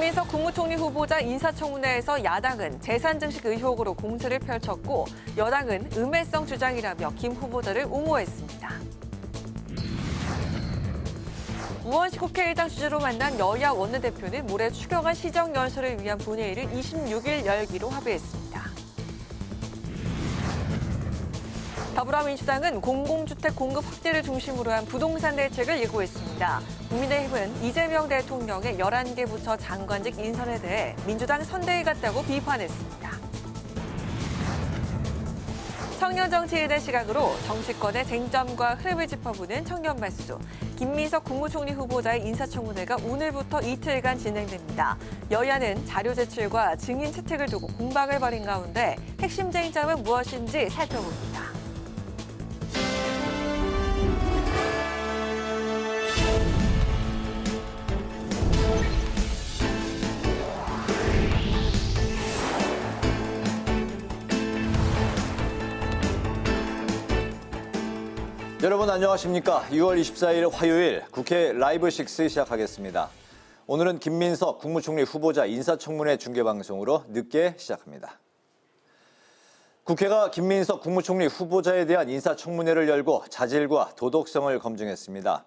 김민석 국무총리 후보자 인사청문회에서 야당은 재산 증식 의혹으로 공세를 펼쳤고 여당은 음해성 주장이라며 김 후보자를 옹호했습니다. 우원식 국회의장 주재로 만난 여야 원내대표는 모레 추경안 시정연설을 위한 본회의를 26일 열기로 합의했습니다. 더불어민주당은 공공주택 공급 확대를 중심으로 한 부동산 대책을 예고했습니다. 국민의힘은 이재명 대통령의 11개 부처 장관직 인선에 대해 민주당 선대위 같다고 비판했습니다. 청년 정치에 대한 시각으로 정치권의 쟁점과 흐름을 짚어보는 청년 발수. 김민석 국무총리 후보자의 인사청문회가 오늘부터 이틀간 진행됩니다. 여야는 자료 제출과 증인 채택을 두고 공방을 벌인 가운데 핵심 쟁점은 무엇인지 살펴봅니다. 여러분 안녕하십니까? 6월 24일 화요일 국회 라이브 6 시작하겠습니다. 오늘은 김민석 국무총리 후보자 인사청문회 중계방송으로 늦게 시작합니다. 국회가 김민석 국무총리 후보자에 대한 인사청문회를 열고 자질과 도덕성을 검증했습니다.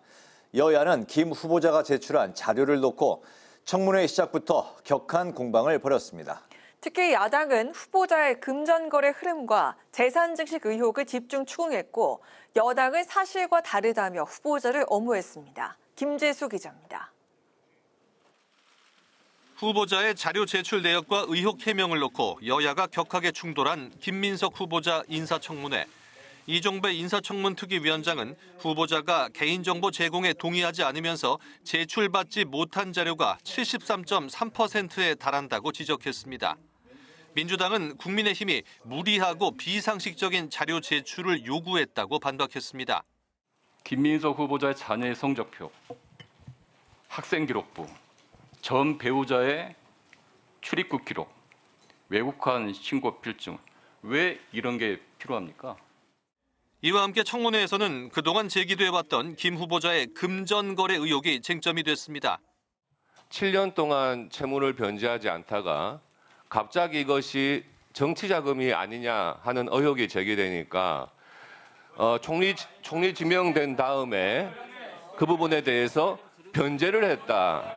여야는 김 후보자가 제출한 자료를 놓고 청문회 시작부터 격한 공방을 벌였습니다. 특히 야당은 후보자의 금전거래 흐름과 재산 증식 의혹을 집중 추궁했고 여당은 사실과 다르다며 후보자를 엄호했습니다. 김재수 기자입니다. 후보자의 자료 제출 내역과 의혹 해명을 놓고 여야가 격하게 충돌한 김민석 후보자 인사청문회. 이종배 인사청문특위위원장은 후보자가 개인정보 제공에 동의하지 않으면서 제출받지 못한 자료가 73.3%에 달한다고 지적했습니다. 민주당은 국민의힘이 무리하고 비상식적인 자료 제출을 요구했다고 반박했습니다. 김민석 후보자의 자녀의 성적표, 학생기록부, 전 배우자의 출입국 기록, 외국환 신고 필증, 왜 이런 게 필요합니까? 이와 함께 청문회에서는 그동안 제기돼왔던 김 후보자의 금전거래 의혹이 쟁점이 됐습니다. 7년 동안 채무를 변제하지 않다가 갑자기 이것이 정치자금이 아니냐 하는 의혹이 제기되니까 총리 지명된 다음에 그 부분에 대해서 변제를 했다.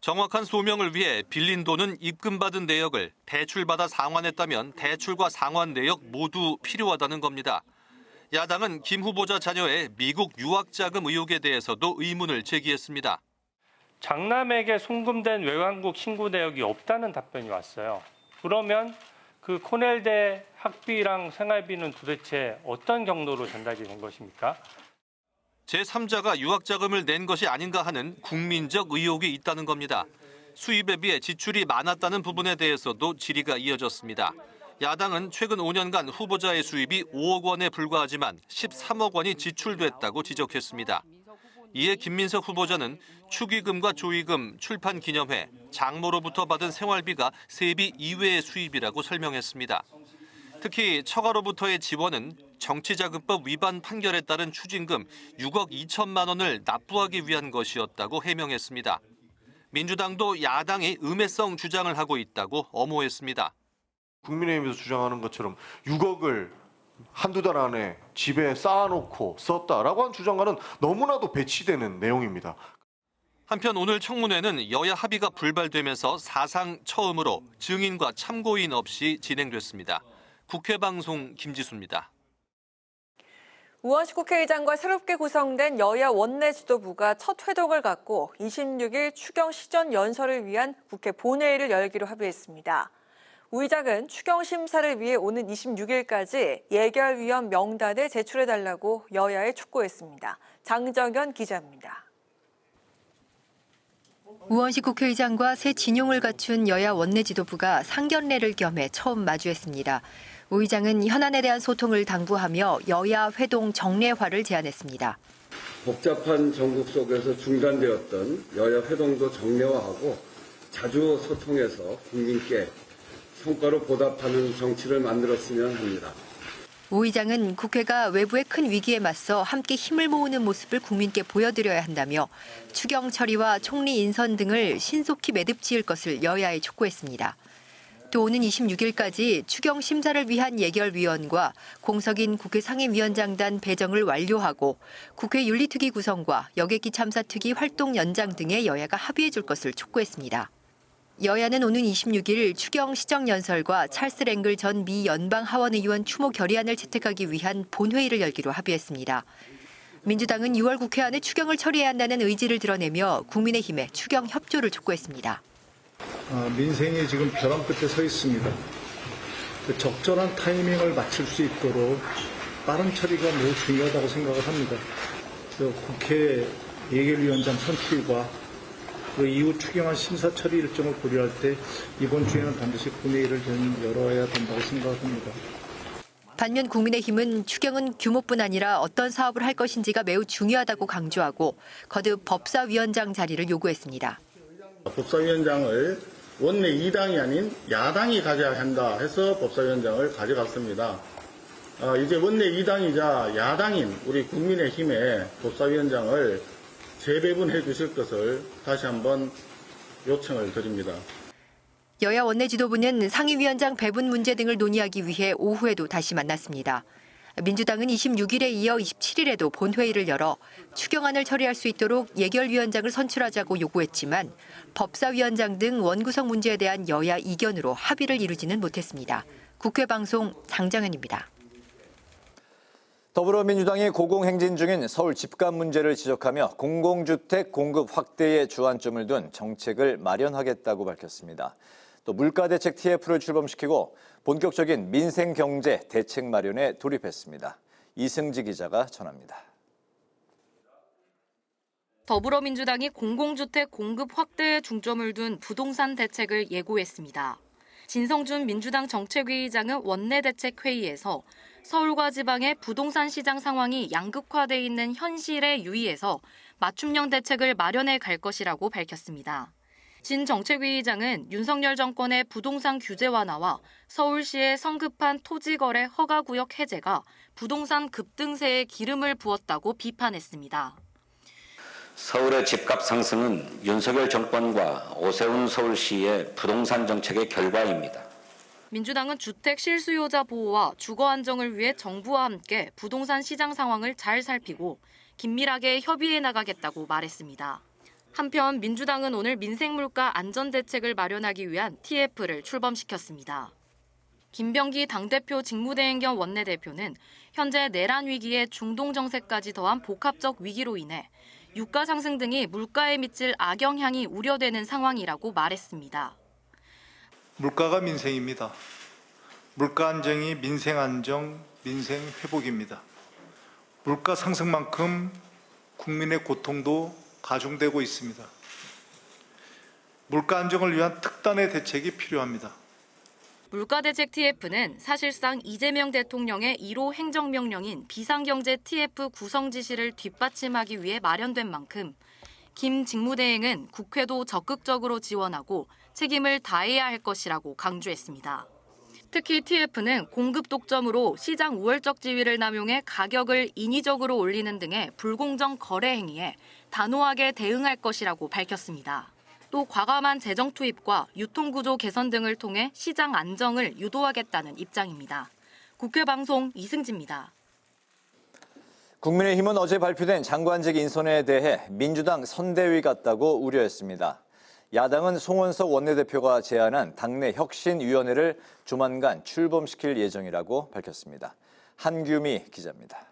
정확한 소명을 위해 빌린 돈은 입금받은 내역을 대출받아 상환했다면 대출과 상환 내역 모두 필요하다는 겁니다. 야당은 김 후보자 자녀의 미국 유학자금 의혹에 대해서도 의문을 제기했습니다. 장남에게 송금된 외환국 신고 내역이 없다는 답변이 왔어요. 그러면 그 코넬대 학비랑 생활비는 도대체 어떤 경로로 전달이 된 것입니까? 제3자가 유학자금을 낸 것이 아닌가 하는 국민적 의혹이 있다는 겁니다. 수입에 비해 지출이 많았다는 부분에 대해서도 질의가 이어졌습니다. 야당은 최근 5년간 후보자의 수입이 5억 원에 불과하지만 13억 원이 지출됐다고 지적했습니다. 이에 김민석 후보자는 축의금과 조의금, 출판 기념회, 장모로부터 받은 생활비가 세비 이외의 수입이라고 설명했습니다. 특히 처가로부터의 지원은 정치자금법 위반 판결에 따른 추징금 6억 2천만 원을 납부하기 위한 것이었다고 해명했습니다. 민주당도 야당이 음해성 주장을 하고 있다고 엄호했습니다. 국민의힘에서 주장하는 것처럼 6억을 한두 달 안에 집에 쌓아놓고 썼다라고 하는 주장과는 너무나도 배치되는 내용입니다. 한편 오늘 청문회는 여야 합의가 불발되면서 사상 처음으로 증인과 참고인 없이 진행됐습니다. 국회방송 김지수입니다. 우원식 국회의장과 새롭게 구성된 여야 원내 지도부가 첫 회동을 갖고 26일 추경 시전 연설을 위한 국회 본회의를 열기로 합의했습니다. 우 의장은 추경 심사를 위해 오는 26일까지 예결위원 명단을 제출해달라고 여야에 촉구했습니다. 장정현 기자입니다. 우원식 국회의장과 새 진용을 갖춘 여야 원내 지도부가 상견례를 겸해 처음 마주했습니다. 우 의장은 현안에 대한 소통을 당부하며 여야 회동 정례화를 제안했습니다. 복잡한 정국 속에서 중단되었던 여야 회동도 정례화하고 자주 소통해서 국민께 성과로 보답하는 정치를 만들었으면 합니다. 우 오 의장은 국회가 외부의 큰 위기에 맞서 함께 힘을 모으는 모습을 국민께 보여드려야 한다며 추경 처리와 총리 인선 등을 신속히 매듭 지을 것을 여야에 촉구했습니다. 또 오는 26일까지 추경 심사를 위한 예결위원과 공석인 국회 상임위원장단 배정을 완료하고 국회 윤리특위 구성과 여객기 참사특위 활동 연장 등에 여야가 합의해 줄 것을 촉구했습니다. 여야는 오는 26일 추경 시정연설과 찰스 랭글 전 미 연방 하원 의원 추모 결의안을 채택하기 위한 본회의를 열기로 합의했습니다. 민주당은 6월 국회 안에 추경을 처리해야 한다는 의지를 드러내며 국민의힘에 추경 협조를 촉구했습니다. 민생이 지금 벼랑 끝에 서 있습니다. 적절한 타이밍을 맞출 수 있도록 빠른 처리가 매우 중요하다고 생각을 합니다. 국회 예결위원장 선출과 그 이후 추경안 심사 처리 일정을 고려할 때 이번 주에는 반드시 본회의를 열어야 된다고 생각합니다. 반면 국민의힘은 추경은 규모뿐 아니라 어떤 사업을 할 것인지가 매우 중요하다고 강조하고 거듭 법사위원장 자리를 요구했습니다. 법사위원장을 원내 2당이 아닌 야당이 가져야 한다 해서 법사위원장을 가져갔습니다. 이제 원내 2당이자 야당인 우리 국민의힘의 법사위원장을 재배분해 주실 것을 다시 한번 요청을 드립니다. 여야 원내 지도부는 상임위원장 배분 문제 등을 논의하기 위해 오후에도 다시 만났습니다. 민주당은 26일에 이어 27일에도 본회의를 열어 추경안을 처리할 수 있도록 예결위원장을 선출하자고 요구했지만 법사위원장 등 원구성 문제에 대한 여야 이견으로 합의를 이루지는 못했습니다. 국회방송 장정현입니다. 더불어민주당이 고공행진 중인 서울 집값 문제를 지적하며 공공주택 공급 확대에 주안점을 둔 정책을 마련하겠다고 밝혔습니다. 또 물가대책 TF를 출범시키고 본격적인 민생경제 대책 마련에 돌입했습니다. 이승지 기자가 전합니다. 더불어민주당이 공공주택 공급 확대에 중점을 둔 부동산 대책을 예고했습니다. 진성준 민주당 정책위의장은 원내대책회의에서 서울과 지방의 부동산 시장 상황이 양극화돼 있는 현실에 유의해서 맞춤형 대책을 마련해 갈 것이라고 밝혔습니다. 진 정책위의장은 윤석열 정권의 부동산 규제 완화와 서울시의 성급한 토지거래 허가구역 해제가 부동산 급등세에 기름을 부었다고 비판했습니다. 서울의 집값 상승은 윤석열 정권과 오세훈 서울시의 부동산 정책의 결과입니다. 민주당은 주택 실수요자 보호와 주거 안정을 위해 정부와 함께 부동산 시장 상황을 잘 살피고 긴밀하게 협의해 나가겠다고 말했습니다. 한편 민주당은 오늘 민생물가 안전대책을 마련하기 위한 TF를 출범시켰습니다. 김병기 당대표 직무대행 겸 원내대표는 현재 내란 위기에 중동 정세까지 더한 복합적 위기로 인해 유가 상승 등이 물가에 미칠 악영향이 우려되는 상황이라고 말했습니다. 물가가 민생입니다. 물가 안정이 민생 안정, 민생 회복입니다. 물가 상승만큼 국민의 고통도 가중되고 있습니다. 물가 안정을 위한 특단의 대책이 필요합니다. 물가대책 TF는 사실상 이재명 대통령의 1호 행정명령인 비상경제 TF 구성 지시를 뒷받침하기 위해 마련된 만큼 김 직무대행은 국회도 적극적으로 지원하고 책임을 다해야 할 것이라고 강조했습니다. 특히 TF는 공급 독점으로 시장 우월적 지위를 남용해 가격을 인위적으로 올리는 등의 불공정 거래 행위에 단호하게 대응할 것이라고 밝혔습니다. 또 과감한 재정 투입과 유통구조 개선 등을 통해 시장 안정을 유도하겠다는 입장입니다. 국회방송 이승지입니다. 국민의힘은 어제 발표된 장관직 인선에 대해 민주당 선대위 같다고 우려했습니다. 야당은 송원석 원내대표가 제안한 당내 혁신위원회를 조만간 출범시킬 예정이라고 밝혔습니다. 한규미 기자입니다.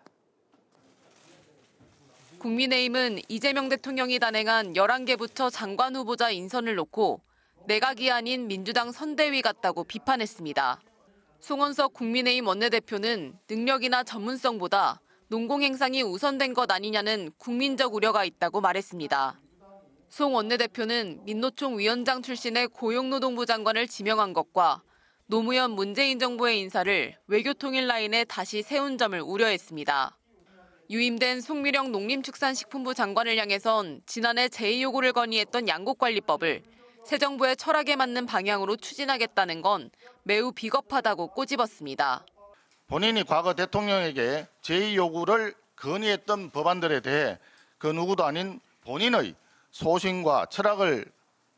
국민의힘은 이재명 대통령이 단행한 11개 부처 장관 후보자 인선을 놓고 내각이 아닌 민주당 선대위 같다고 비판했습니다. 송원석 국민의힘 원내대표는 능력이나 전문성보다 농공행상이 우선된 것 아니냐는 국민적 우려가 있다고 말했습니다. 송 원내대표는 민노총 위원장 출신의 고용노동부 장관을 지명한 것과 노무현 문재인 정부의 인사를 외교통일 라인에 다시 세운 점을 우려했습니다. 유임된 송미령 농림축산식품부 장관을 향해선 지난해 제2요구를 건의했던 양곡관리법을 새 정부의 철학에 맞는 방향으로 추진하겠다는 건 매우 비겁하다고 꼬집었습니다. 본인이 과거 대통령에게 제의 요구를 건의했던 법안들에 대해 그 누구도 아닌 본인의 소신과 철학을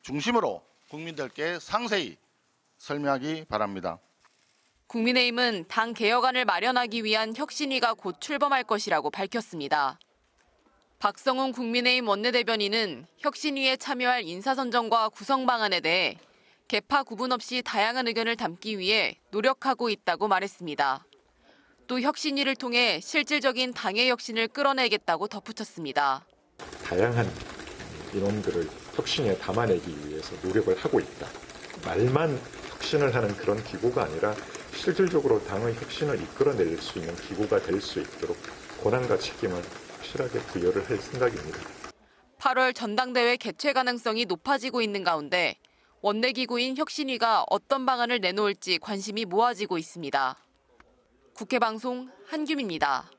중심으로 국민들께 상세히 설명하기 바랍니다. 국민의힘은 당 개혁안을 마련하기 위한 혁신위가 곧 출범할 것이라고 밝혔습니다. 박성훈 국민의힘 원내대변인은 혁신위에 참여할 인사선정과 구성 방안에 대해 계파 구분 없이 다양한 의견을 담기 위해 노력하고 있다고 말했습니다. 또 혁신위를 통해 실질적인 당의 혁신을 끌어내겠다고 덧붙였습니다. 다양한 인원들을 혁신에 담아내기 위해서 노력을 하고 있다. 말만 혁신을 하는 그런 기구가 아니라 실질적으로 당의 혁신을 이끌어낼 수 있는 기구가 될 수 있도록 권한과 책임을 확실하게 부여를 할 생각입니다. 8월 전당대회 개최 가능성이 높아지고 있는 가운데 원내기구인 혁신위가 어떤 방안을 내놓을지 관심이 모아지고 있습니다. 국회방송 한규미입니다.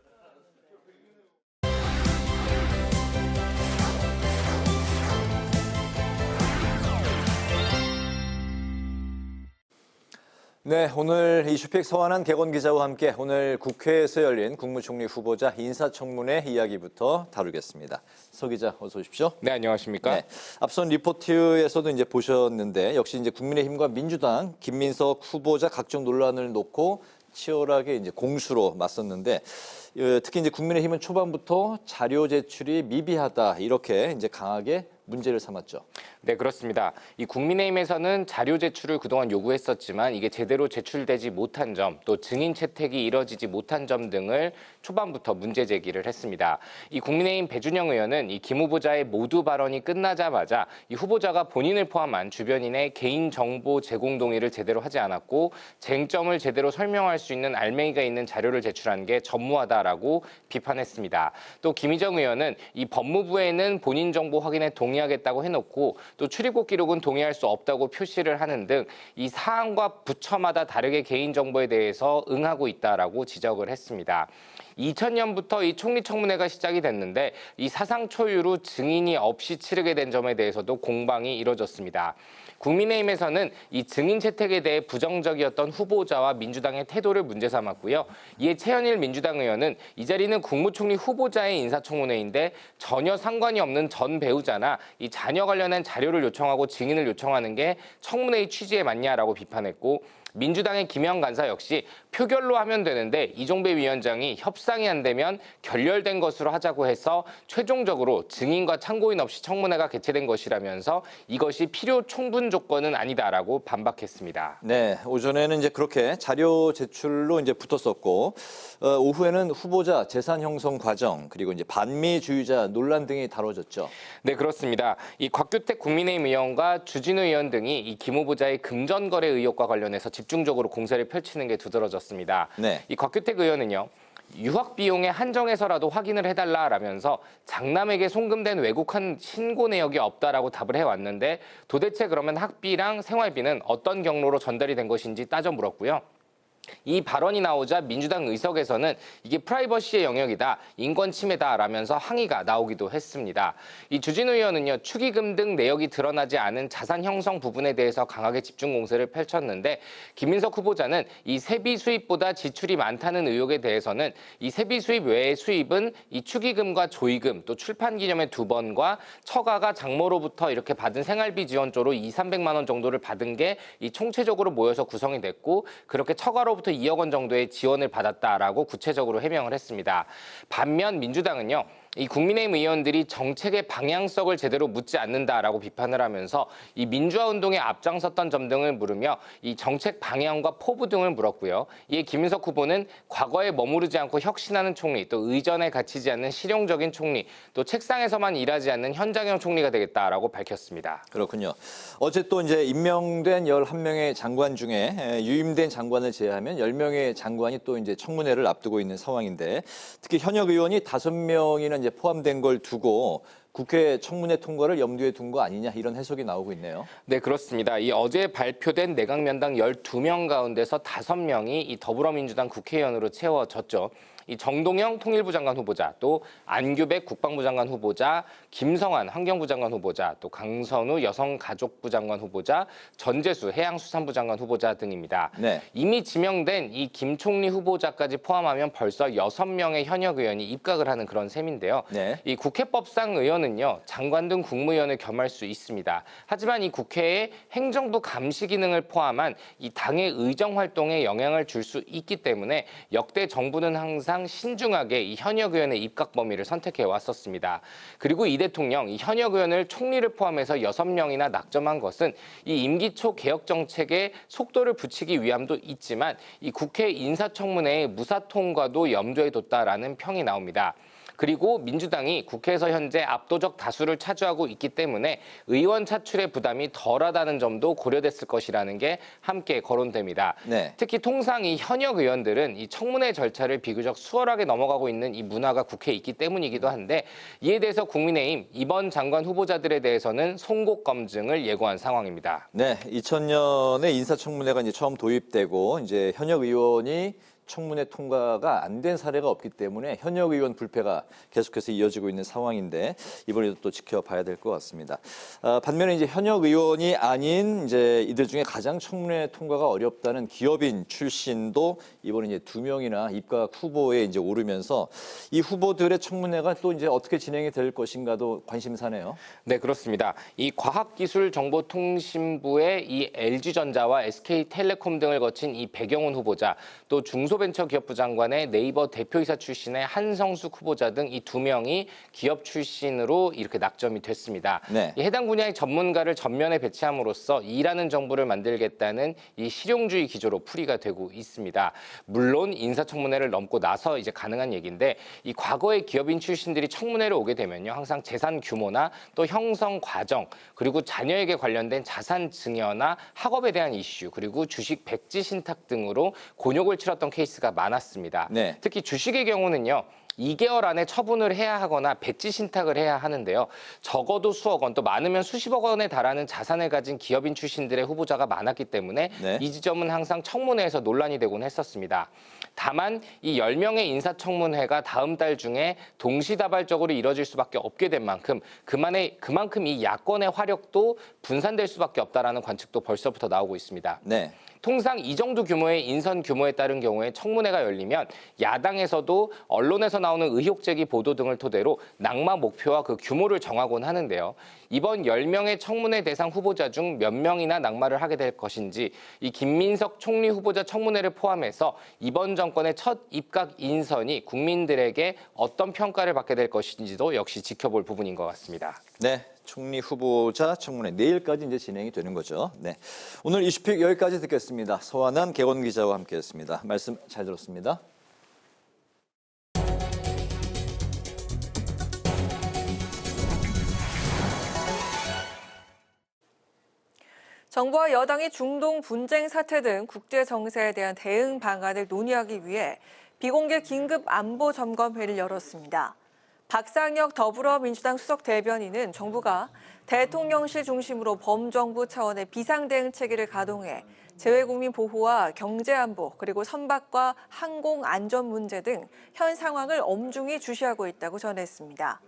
네, 오늘 이슈픽 서한한 객원 기자와 함께 오늘 국회에서 열린 국무총리 후보자 인사청문회 이야기부터 다루겠습니다. 서 기자 어서 오십시오. 네, 안녕하십니까? 네, 앞선 리포트에서도 이제 보셨는데 역시 이제 국민의힘과 민주당 김민석 후보자 각종 논란을 놓고 치열하게 이제 공수로 맞섰는데 특히 이제 국민의힘은 초반부터 자료 제출이 미비하다 이렇게 이제 강하게 문제를 삼았죠. 네, 그렇습니다. 이 국민의힘에서는 자료 제출을 그동안 요구했었지만 이게 제대로 제출되지 못한 점, 또 증인 채택이 이뤄지지 못한 점 등을 초반부터 문제 제기를 했습니다. 이 국민의힘 배준영 의원은 이 김 후보자의 모두 발언이 끝나자마자 이 후보자가 본인을 포함한 주변인의 개인 정보 제공 동의를 제대로 하지 않았고 쟁점을 제대로 설명할 수 있는 알맹이가 있는 자료를 제출한 게 전무하다라고 비판했습니다. 또 김희정 의원은 이 법무부에는 본인 정보 확인에 동의하겠다고 해놓고 또 출입국 기록은 동의할 수 없다고 표시를 하는 등 이 사안과 부처마다 다르게 개인정보에 대해서 응하고 있다라고 지적을 했습니다. 2000년부터 이 총리 청문회가 시작이 됐는데 이 사상 초유로 증인이 없이 치르게 된 점에 대해서도 공방이 이뤄졌습니다. 국민의힘에서는 이 증인 채택에 대해 부정적이었던 후보자와 민주당의 태도를 문제 삼았고요. 이에 최현일 민주당 의원은 이 자리는 국무총리 후보자의 인사청문회인데 전혀 상관이 없는 전 배우자나 이 자녀 관련한 자료를 요청하고 증인을 요청하는 게 청문회의 취지에 맞냐라고 비판했고 민주당의 김영 간사 역시 표결로 하면 되는데 이종배 위원장이 협상이 안 되면 결렬된 것으로 하자고 해서 최종적으로 증인과 참고인 없이 청문회가 개최된 것이라면서 이것이 필요 충분 조건은 아니다라고 반박했습니다. 네, 오전에는 이제 그렇게 자료 제출로 이제 붙었었고 오후에는 후보자 재산 형성 과정 그리고 이제 반미주의자 논란 등이 다뤄졌죠. 네, 그렇습니다. 이 곽규택 국민의힘 의원과 주진우 의원 등이 이 김 후보자의 금전거래 의혹과 관련해서 집중적으로 공세를 펼치는 게 두드러졌습니다. 네. 이 곽규택 의원은요. 유학 비용에 한정해서라도 확인을 해달라라면서 장남에게 송금된 외국한 신고 내역이 없다라고 답을 해왔는데 도대체 그러면 학비랑 생활비는 어떤 경로로 전달이 된 것인지 따져 물었고요. 이 발언이 나오자 민주당 의석에서는 이게 프라이버시의 영역이다, 인권 침해다라면서 항의가 나오기도 했습니다. 이 주진우 의원은요, 축의금 등 내역이 드러나지 않은 자산 형성 부분에 대해서 강하게 집중 공세를 펼쳤는데 김민석 후보자는 이 세비 수입보다 지출이 많다는 의혹에 대해서는 이 세비 수입 외의 수입은 이 축의금과 조의금, 또 출판 기념회 2번과 처가가 장모로부터 이렇게 받은 생활비 지원조로 200~300만 원 정도를 받은 게 이 총체적으로 모여서 구성이 됐고 그렇게 처가로 부터 2억 원 정도의 지원을 받았다라고 구체적으로 해명을 했습니다. 반면 민주당은요. 이 국민의힘 의원들이 정책의 방향성을 제대로 묻지 않는다라고 비판을 하면서 이 민주화 운동에 앞장섰던 점 등을 물으며 이 정책 방향과 포부 등을 물었고요. 이에 김민석 후보는 과거에 머무르지 않고 혁신하는 총리, 또 의전에 갇히지 않는 실용적인 총리, 또 책상에서만 일하지 않는 현장형 총리가 되겠다라고 밝혔습니다. 그렇군요. 어제 또 이제 임명된 11명의 장관 중에 유임된 장관을 제외하면 10명의 장관이 또 이제 청문회를 앞두고 있는 상황인데 특히 현역 의원이 5명이나 포함된 걸 두고 국회 청문회 통과를 염두에 둔 거 아니냐 이런 해석이 나오고 있네요. 네, 그렇습니다. 이 어제 발표된 내각 면당 12명 가운데서 5명이 이 더불어민주당 국회의원으로 채워졌죠. 이 정동영 통일부 장관 후보자, 또 안규백 국방부 장관 후보자, 김성환 환경부 장관 후보자, 또 강선우 여성가족부 장관 후보자, 전재수 해양수산부 장관 후보자 등입니다. 네. 이미 지명된 이 김 총리 후보자까지 포함하면 벌써 6명의 현역 의원이 입각을 하는 그런 셈인데요. 네. 이 국회법상 의원은요, 장관 등 국무위원을 겸할 수 있습니다. 하지만 이 국회의 행정부 감시 기능을 포함한 이 당의 의정 활동에 영향을 줄 수 있기 때문에 역대 정부는 항상 신중하게 이 현역 의원의 입각 범위를 선택해 왔었습니다. 그리고 이 대통령, 이 현역 의원을 총리를 포함해서 6명이나 낙점한 것은 이 임기 초 개혁 정책에 속도를 붙이기 위함도 있지만 이 국회 인사청문회의 무사 통과도 염두에 뒀다라는 평이 나옵니다. 그리고 민주당이 국회에서 현재 압도적 다수를 차지하고 있기 때문에 의원 차출의 부담이 덜하다는 점도 고려됐을 것이라는 게 함께 거론됩니다. 네. 특히 통상 이 현역 의원들은 이 청문회 절차를 비교적 수월하게 넘어가고 있는 이 문화가 국회에 있기 때문이기도 한데 이에 대해서 국민의힘 이번 장관 후보자들에 대해서는 송곳 검증을 예고한 상황입니다. 네, 2000년에 인사청문회가 이제 처음 도입되고 이제 현역 의원이 청문회 통과가 안 된 사례가 없기 때문에 현역 의원 불패가 계속해서 이어지고 있는 상황인데 이번에도 또 지켜봐야 될 것 같습니다. 반면에 이제 현역 의원이 아닌 이제 이들 중에 가장 청문회 통과가 어렵다는 기업인 출신도 이번에 이제 2명이나 입각 후보에 이제 오르면서 이 후보들의 청문회가 또 이제 어떻게 진행이 될 것인가도 관심사네요. 네, 그렇습니다. 이 과학기술정보통신부의 이 LG전자와 SK텔레콤 등을 거친 이 배경훈 후보자, 또 중소벤처기업부 장관의 네이버 대표이사 출신의 한성숙 후보자 등 이 2명이 기업 출신으로 이렇게 낙점이 됐습니다. 네. 이 해당 분야의 전문가를 전면에 배치함으로써 일하는 정부를 만들겠다는 이 실용주의 기조로 풀이가 되고 있습니다. 물론 인사청문회를 넘고 나서 이제 가능한 얘기인데 이 과거의 기업인 출신들이 청문회를 오게 되면요, 항상 재산 규모나 또 형성 과정, 그리고 자녀에게 관련된 자산 증여나 학업에 대한 이슈, 그리고 주식 백지 신탁 등으로 곤욕을 치렀던 케이스가 많았습니다. 네. 특히 주식의 경우는요, 2개월 안에 처분을 해야 하거나 백지 신탁을 해야 하는데요. 적어도 수억 원, 또 많으면 수십억 원에 달하는 자산을 가진 기업인 출신들의 후보자가 많았기 때문에 네. 이 지점은 항상 청문회에서 논란이 되곤 했었습니다. 다만 이 10명의 인사청문회가 다음 달 중에 동시다발적으로 이뤄질 수밖에 없게 된 만큼 그만큼 이 야권의 화력도 분산될 수밖에 없다라는 관측도 벌써부터 나오고 있습니다. 네. 통상 이 정도 규모의 인선 규모에 따른 경우에 청문회가 열리면 야당에서도 언론에서 나오는 의혹 제기 보도 등을 토대로 낙마 목표와 그 규모를 정하곤 하는데요. 이번 10명의 청문회 대상 후보자 중 몇 명이나 낙마를 하게 될 것인지 이 김민석 총리 후보자 청문회를 포함해서 이번 정권의 첫 입각 인선이 국민들에게 어떤 평가를 받게 될 것인지도 역시 지켜볼 부분인 것 같습니다. 네. 총리 후보자 청문회 내일까지 이제 진행이 되는 거죠. 네. 오늘 이슈픽 여기까지 듣겠습니다. 서완한 개건 기자와 함께했습니다. 말씀 잘 들었습니다. 정부와 여당이 중동 분쟁 사태 등 국제 정세에 대한 대응 방안을 논의하기 위해 비공개 긴급 안보 점검회를 열었습니다. 박상혁 더불어민주당 수석 대변인은 정부가 대통령실 중심으로 범정부 차원의 비상대응 체계를 가동해 재외국민 보호와 경제안보 그리고 선박과 항공 안전 문제 등 현 상황을 엄중히 주시하고 있다고 전했습니다.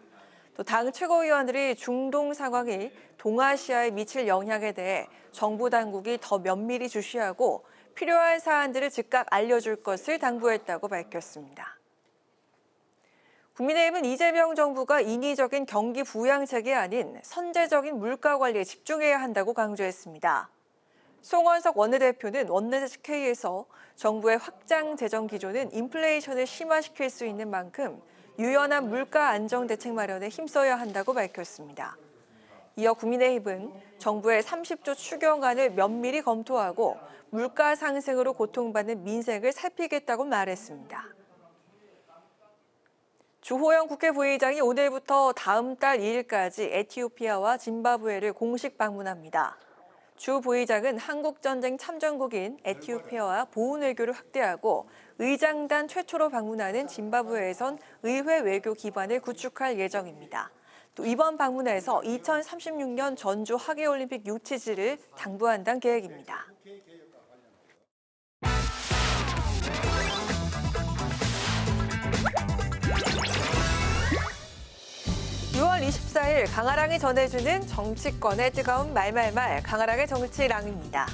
또 당 최고위원들이 중동 상황이 동아시아에 미칠 영향에 대해 정부 당국이 더 면밀히 주시하고 필요한 사안들을 즉각 알려줄 것을 당부했다고 밝혔습니다. 국민의힘은 이재명 정부가 인위적인 경기 부양책이 아닌 선제적인 물가 관리에 집중해야 한다고 강조했습니다. 송원석 원내대표는 원내대책회의에서 정부의 확장 재정 기조는 인플레이션을 심화시킬 수 있는 만큼 유연한 물가 안정 대책 마련에 힘써야 한다고 밝혔습니다. 이어 국민의힘은 정부의 30조 추경안을 면밀히 검토하고 물가 상승으로 고통받는 민생을 살피겠다고 말했습니다. 주호영 국회 부의장이 오늘부터 다음 달 2일까지 에티오피아와 짐바브웨를 공식 방문합니다. 주 부의장은 한국전쟁 참전국인 에티오피아와 보훈 외교를 확대하고 의장단 최초로 방문하는 짐바브웨에선 의회 외교 기반을 구축할 예정입니다. 또 이번 방문에서 2036년 전주 하계올림픽 유치지를 당부한다는 계획입니다. 24일 강아랑이 전해주는 정치권의 뜨거운 말말말 강아랑의 정치랑입니다.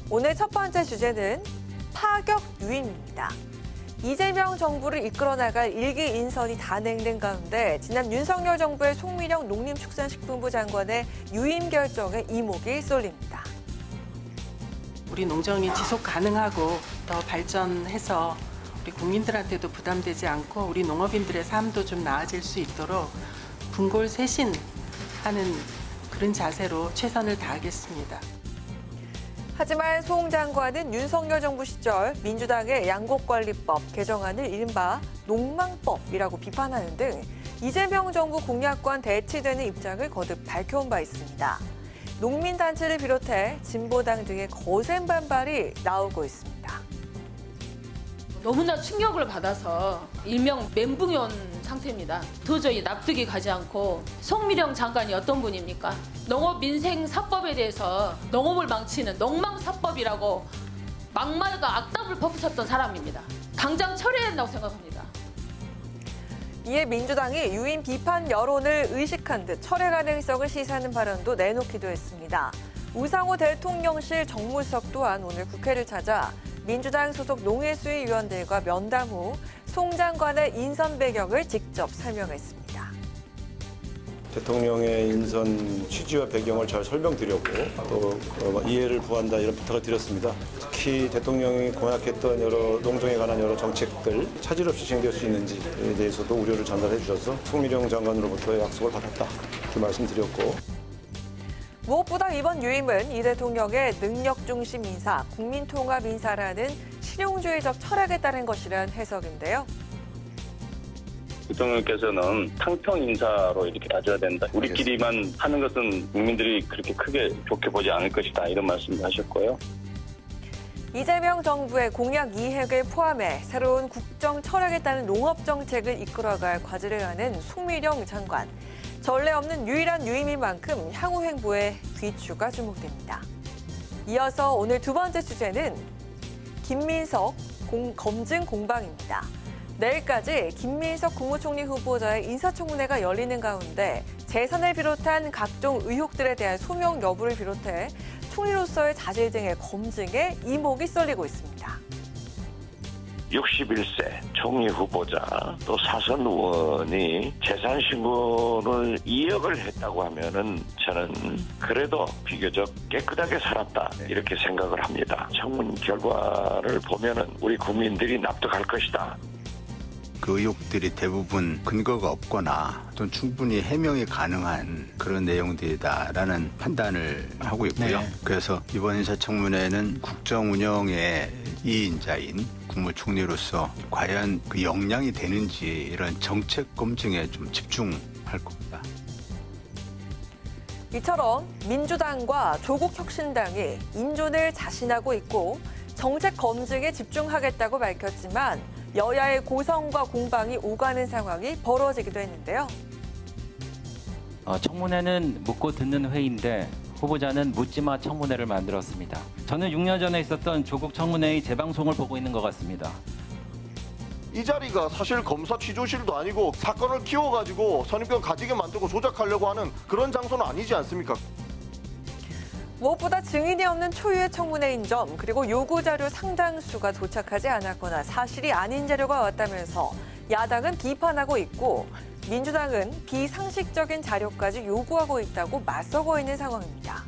오늘 첫 번째 주제는 파격 유임입니다. 이재명 정부를 이끌어 나갈 일기 인선이 단행된 가운데 지난 윤석열 정부의 송미령 농림축산식품부 장관의 유임 결정에 이목이 쏠립니다. 우리 농정이 지속 가능하고 더 발전해서 우리 국민들한테도 부담되지 않고 우리 농업인들의 삶도 좀 나아질 수 있도록 분골쇄신하는 그런 자세로 최선을 다하겠습니다. 하지만 송 장관은 윤석열 정부 시절 민주당의 양곡관리법 개정안을 이른바 농망법이라고 비판하는 등 이재명 정부 공약과 대치되는 입장을 거듭 밝혀온 바 있습니다. 농민단체를 비롯해 진보당 등의 거센 반발이 나오고 있습니다. 너무나 충격을 받아서 일명 멘붕이 온 상태입니다. 도저히 납득이 가지 않고 송미령 장관이 어떤 분입니까? 농업민생사법에 대해서 농업을 망치는 농망사법이라고 막말과 악담을 퍼붓었던 사람입니다. 당장 처리해야 된다고 생각합니다. 이에 민주당이 유임 비판 여론을 의식한 듯 철회 가능성을 시사하는 발언도 내놓기도 했습니다. 우상호 대통령실 정무수석 또한 오늘 국회를 찾아 민주당 소속 농해수위원들과 면담 후 송 장관의 인선 배경을 직접 설명했습니다. 대통령의 인선 취지와 배경을 잘 설명드렸고 또 이해를 구한다 이런 부탁을 드렸습니다. 특히 대통령이 공약했던 여러 농정에 관한 여러 정책들 차질 없이 진행될 수 있는지에 대해서도 우려를 전달해 주셔서 송미령 장관으로부터 약속을 받았다 이렇게 말씀드렸고 무엇보다 이번 유임은 이 대통령의 능력 중심 인사, 국민통합 인사라는 실용주의적 철학에 따른 것이란 해석인데요. 대통령께서는 탕평 인사로 이렇게 가져야 된다. 우리끼리만 하는 것은 국민들이 그렇게 크게 좋게 보지 않을 것이다. 이런 말씀을 하셨고요. 이재명 정부의 공약 이획을 포함해 새로운 국정 철학에 따른 농업 정책을 이끌어갈 과제를 하는 송미령 장관. 전례 없는 유일한 유임인 만큼 향후 행보에 귀추가 주목됩니다. 이어서 오늘 두 번째 주제는 김민석 검증 공방입니다. 내일까지 김민석 국무총리 후보자의 인사청문회가 열리는 가운데 재산을 비롯한 각종 의혹들에 대한 소명 여부를 비롯해 총리로서의 자질 등의 검증에 이목이 쏠리고 있습니다. 61세 총리 후보자 또 사선 의원이 재산 신고를 2억을 했다고 하면은 저는 그래도 비교적 깨끗하게 살았다 이렇게 생각을 합니다. 청문 결과를 보면은 우리 국민들이 납득할 것이다. 그 의혹들이 대부분 근거가 없거나 또는 충분히 해명이 가능한 그런 내용들이다라는 판단을 하고 있고요. 네. 그래서 이번 인사청문회는 국정 운영의 2인자인 국무총리로서 과연 그 역량이 되는지 이런 정책 검증에 좀 집중할 겁니다. 이처럼 민주당과 조국혁신당이 인존을 자신하고 있고 정책 검증에 집중하겠다고 밝혔지만 여야의 고성과 공방이 오가는 상황이 벌어지기도 했는데요. 청문회는 묻고 듣는 회의인데 후보자는 묻지마 청문회를 만들었습니다. 저는 6년 전에 있었던 조국 청문회의 재방송을 보고 있는 것 같습니다. 이 자리가 사실 검사 취조실도 아니고 사건을 키워가지고 선입견 가지게 만들고 조작하려고 하는 그런 장소는 아니지 않습니까? 무엇보다 증인이 없는 초유의 청문회인 점, 그리고 요구 자료 상당수가 도착하지 않았거나 사실이 아닌 자료가 왔다면서 야당은 비판하고 있고 민주당은 비상식적인 자료까지 요구하고 있다고 맞서고 있는 상황입니다.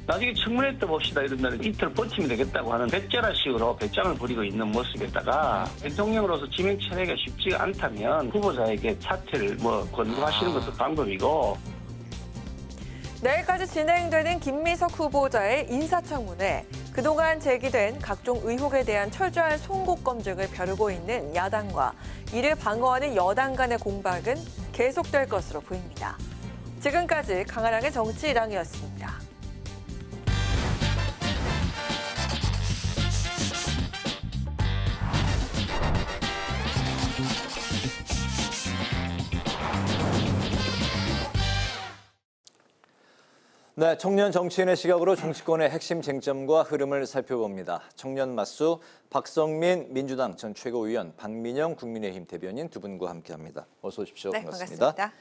나중에 청문회 때 봅시다 이러면 이틀 버티면 되겠다고 하는 백제라식으로 배짱을 부리고 있는 모습에다가 대통령으로서 지명 철회가 쉽지가 않다면 후보자에게 사퇴를 권고하시는 것도 방법이고. 내일까지 진행되는 김민석 후보자의 인사청문회. 그동안 제기된 각종 의혹에 대한 철저한 송곳 검증을 벼르고 있는 야당과 이를 방어하는 여당 간의 공방은 계속될 것으로 보입니다. 지금까지 강아랑의 정치일항이었습니다. 네, 청년 정치인의 시각으로 정치권의 핵심 쟁점과 흐름을 살펴봅니다. 청년 맞수 박성민 민주당 전 최고위원, 박민영 국민의힘 대변인 두 분과 함께합니다. 어서 오십시오. 네, 반갑습니다.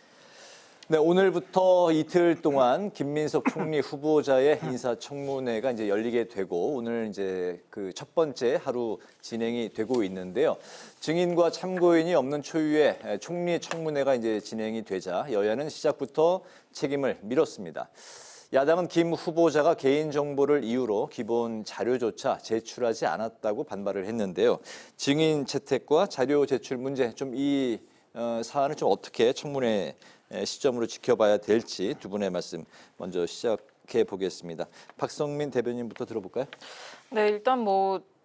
네, 오늘부터 이틀 동안 김민석 총리 후보자의 인사청문회가 이제 열리게 되고 오늘 이제 그 첫 번째 하루 진행이 되고 있는데요. 증인과 참고인이 없는 초유의 총리 청문회가 이제 진행이 되자 여야는 시작부터 책임을 밀었습니다. 야당은 김 후보자가 개인정보를 이유로 기본 자료조차 제출하지 않았다고 반발을 했는데요. 증인 채택과 자료 제출 문제, 좀 이 사안을 좀 어떻게 청문회 시점으로 지켜봐야 될지 두 분의 말씀 먼저 시작해 보겠습니다. 박성민 대변인부터 들어볼까요? 네, 일단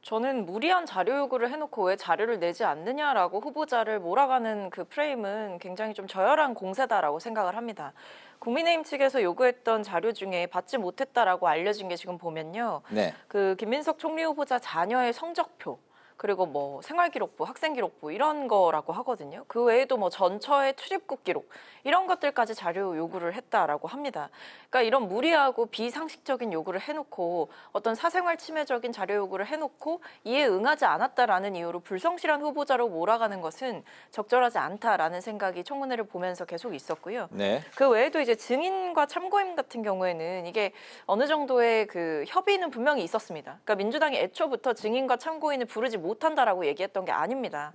저는 무리한 자료 요구를 해놓고 왜 자료를 내지 않느냐라고 후보자를 몰아가는 그 프레임은 굉장히 좀 저열한 공세다라고 생각을 합니다. 국민의힘 측에서 요구했던 자료 중에 받지 못했다라고 알려진 게 지금 보면요. 네. 그 김민석 총리 후보자 자녀의 성적표, 그리고 생활기록부, 학생기록부 이런 거라고 하거든요. 그 외에도 전처의 출입국 기록 이런 것들까지 자료 요구를 했다라고 합니다. 그러니까 이런 무리하고 비상식적인 요구를 해놓고 어떤 사생활 침해적인 자료 요구를 해놓고 이에 응하지 않았다라는 이유로 불성실한 후보자로 몰아가는 것은 적절하지 않다라는 생각이 청문회를 보면서 계속 있었고요. 네. 그 외에도 이제 증인과 참고인 같은 경우에는 이게 어느 정도의 그 협의는 분명히 있었습니다. 그러니까 민주당이 애초부터 증인과 참고인을 부르지 못한다라고 얘기했던 게 아닙니다.